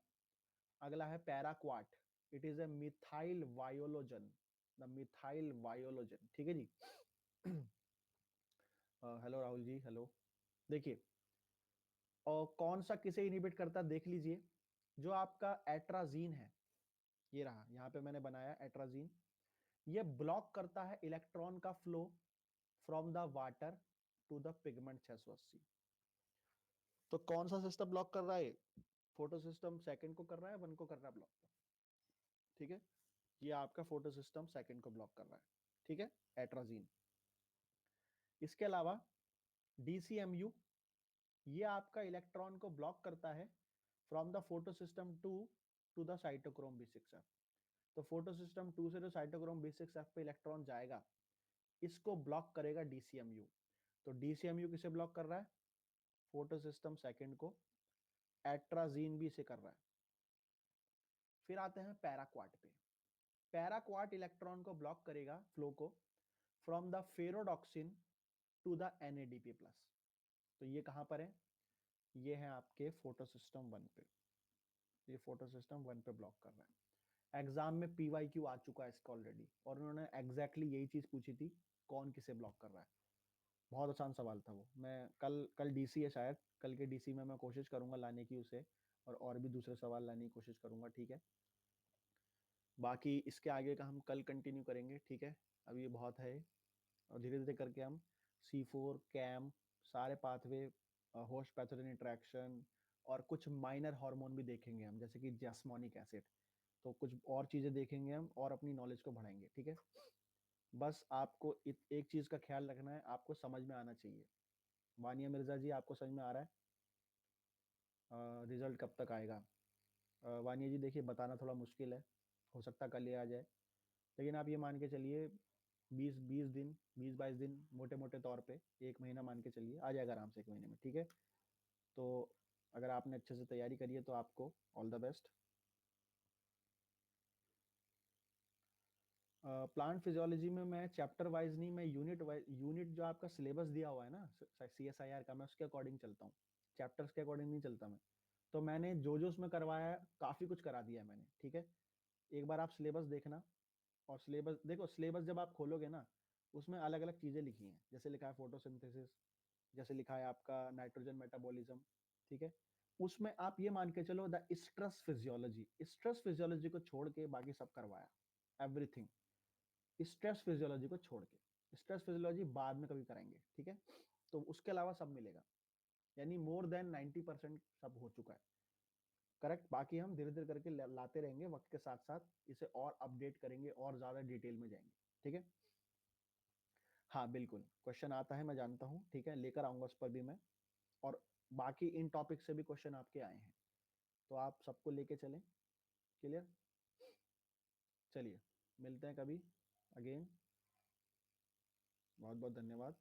अगला है paraquat, it is a methyl viologen, the methyl viologen, ठीक है जी। Hello Rahul ji, hello. देखिए, और कौन सा किसे इनहिबिट करता है देख लीजिए। जो आपका एट्राजीन है, ये रहा, यहाँ पे मैंने बनाया एट्राजीन, ये ब्लॉक करता है इलेक्ट्रॉन का flow from the water to the pigment 680। तो कौन सा सिस्टम ब्लॉक कर रहा है, फोटो सिस्टम सेकंड को कर रहा है, 1 को कर रहा है ब्लॉक, ठीक है। ये आपका फोटो सिस्टम सेकंड को ब्लॉक कर रहा है, ठीक है, एट्राजीन। इसके अलावा DCMU, ये आपका इलेक्ट्रॉन को ब्लॉक करता है from the photo system 2 to the cytochrome B6F। तो फोटो सिस्टम 2 से जो साइटोक्रोम B6F पे इलेक्ट्रॉन जाएगा, इसको ब्लॉक करेगा DCMU। तो DCMU किसे ब्लॉक कर रहा है, फोटो सिस्टम सेकंड को, एट्राजीन भी इसे कर रहा है। फिर आते हैं पैराक्वाट पे, पैराक्वाट इलेक्ट्रॉन को ब्लॉक करेगा फ्लो को from the ferredoxin to the NADP plus. तो ये कहां पर है, ये है आपके फोटो सिस्टम 1 पे, ये फोटो सिस्टम 1 पे ब्लॉक कर रहा है। एग्जाम में PYQ आ चुका है इसका ऑलरेडी, और उन्होंने एग्जैक्टली यही चीज पूछी थी, कौन किसे ब्लॉक कर रहा है। बहुत आसान सवाल था वो। मैं कल DC है शायद, कल के DC में मैं कोशिश करूंगा लाने की उसे, और भी दूसरे सवाल लाने की कोशिश करूंगा, ठीक है। बाकी इसके आगे का हम कल कंटिन्यू करेंगे, ठीक है। अभी ये बहुत है, और धीरे धीरे करके हम C4 कैम सारे पाथवे, होस्ट पैथोजन इंटरेक्शन, और कुछ माइनर हार्मोन भी देखेंगे हम, जैसे कि जैस्मोनिक एसिड। तो कुछ और चीजें देखेंगे हम, और अपनी नॉलेज को बढ़ाएंगे, ठीक है। बस आपको एक चीज का ख्याल रखना है, आपको समझ में आना चाहिए। वानिया मिर्जा जी, आपको समझ में आ रहा है रिजल्ट कब तक आएगा? वानिया जी देखिए, बताना थोड़ा मुश्किल है, हो सकता कल ही आ जाए, लेकिन आप ये मान के चलिए 20-20 दिन, 20-22 दिन मोटे मोटे तौर पे, 1 महीना मान के चलिए, आ जाएगा आराम से 1 महीने में, ठीक है। तो अगर आपने अच्छे से तैयारी करी है तो आपको all the best. Plant physiology में मैं चैप्टर वाइज नहीं, मैं यूनिट वाइज, यूनिट जो आपका सिलेबस दिया हुआ है ना CSIR का, मैं उसके अकॉर्डिंग चलता हूँ, चैप्टर्स के अकॉर्डिंग नहीं चलता मैं। तो मैंने जो उसमें करवाया है, काफी कुछ करा दिया है मैंने, ठीक है। एक बार आप सिलेबस देखना, और सिलेबस देखो, सिलेबस जब आप खोलोगे ना, उसमें अलग अलग चीजें लिखी हैं, जैसे लिखा है फोटोसिंथेसिस, जैसे लिखा है आपका नाइट्रोजन मेटाबॉलिज्म, ठीक है। उसमें आप ये मान के चलो the stress physiology, stress physiology को छोड़ के बाकी सब करवाया, एवरीथिंग, स्ट्रेस फिजियोलॉजी को छोड़ के। स्ट्रेस फिजियोलॉजी बाद में कभी कराएंगे, ठीक है। तो उसके अलावा सब मिलेगा, यानी मोर देन 90% सब हो चुका है, करेक्ट। बाकी हम धीरे धीरे करके लाते रहेंगे, वक्त के साथ साथ इसे और अपडेट करेंगे, और ज्यादा डिटेल में जाएंगे, ठीक है। हाँ बिल्कुल, क्वेश्चन आता है, मैं जानता हूँ, ठीक है, लेकर आऊंगा उस पर भी मैं। और बाकी इन टॉपिक से भी क्वेश्चन आपके आए हैं, तो आप सबको लेके चलें, क्लियर। चलिए, मिलते हैं कभी अगेन। बहुत बहुत धन्यवाद।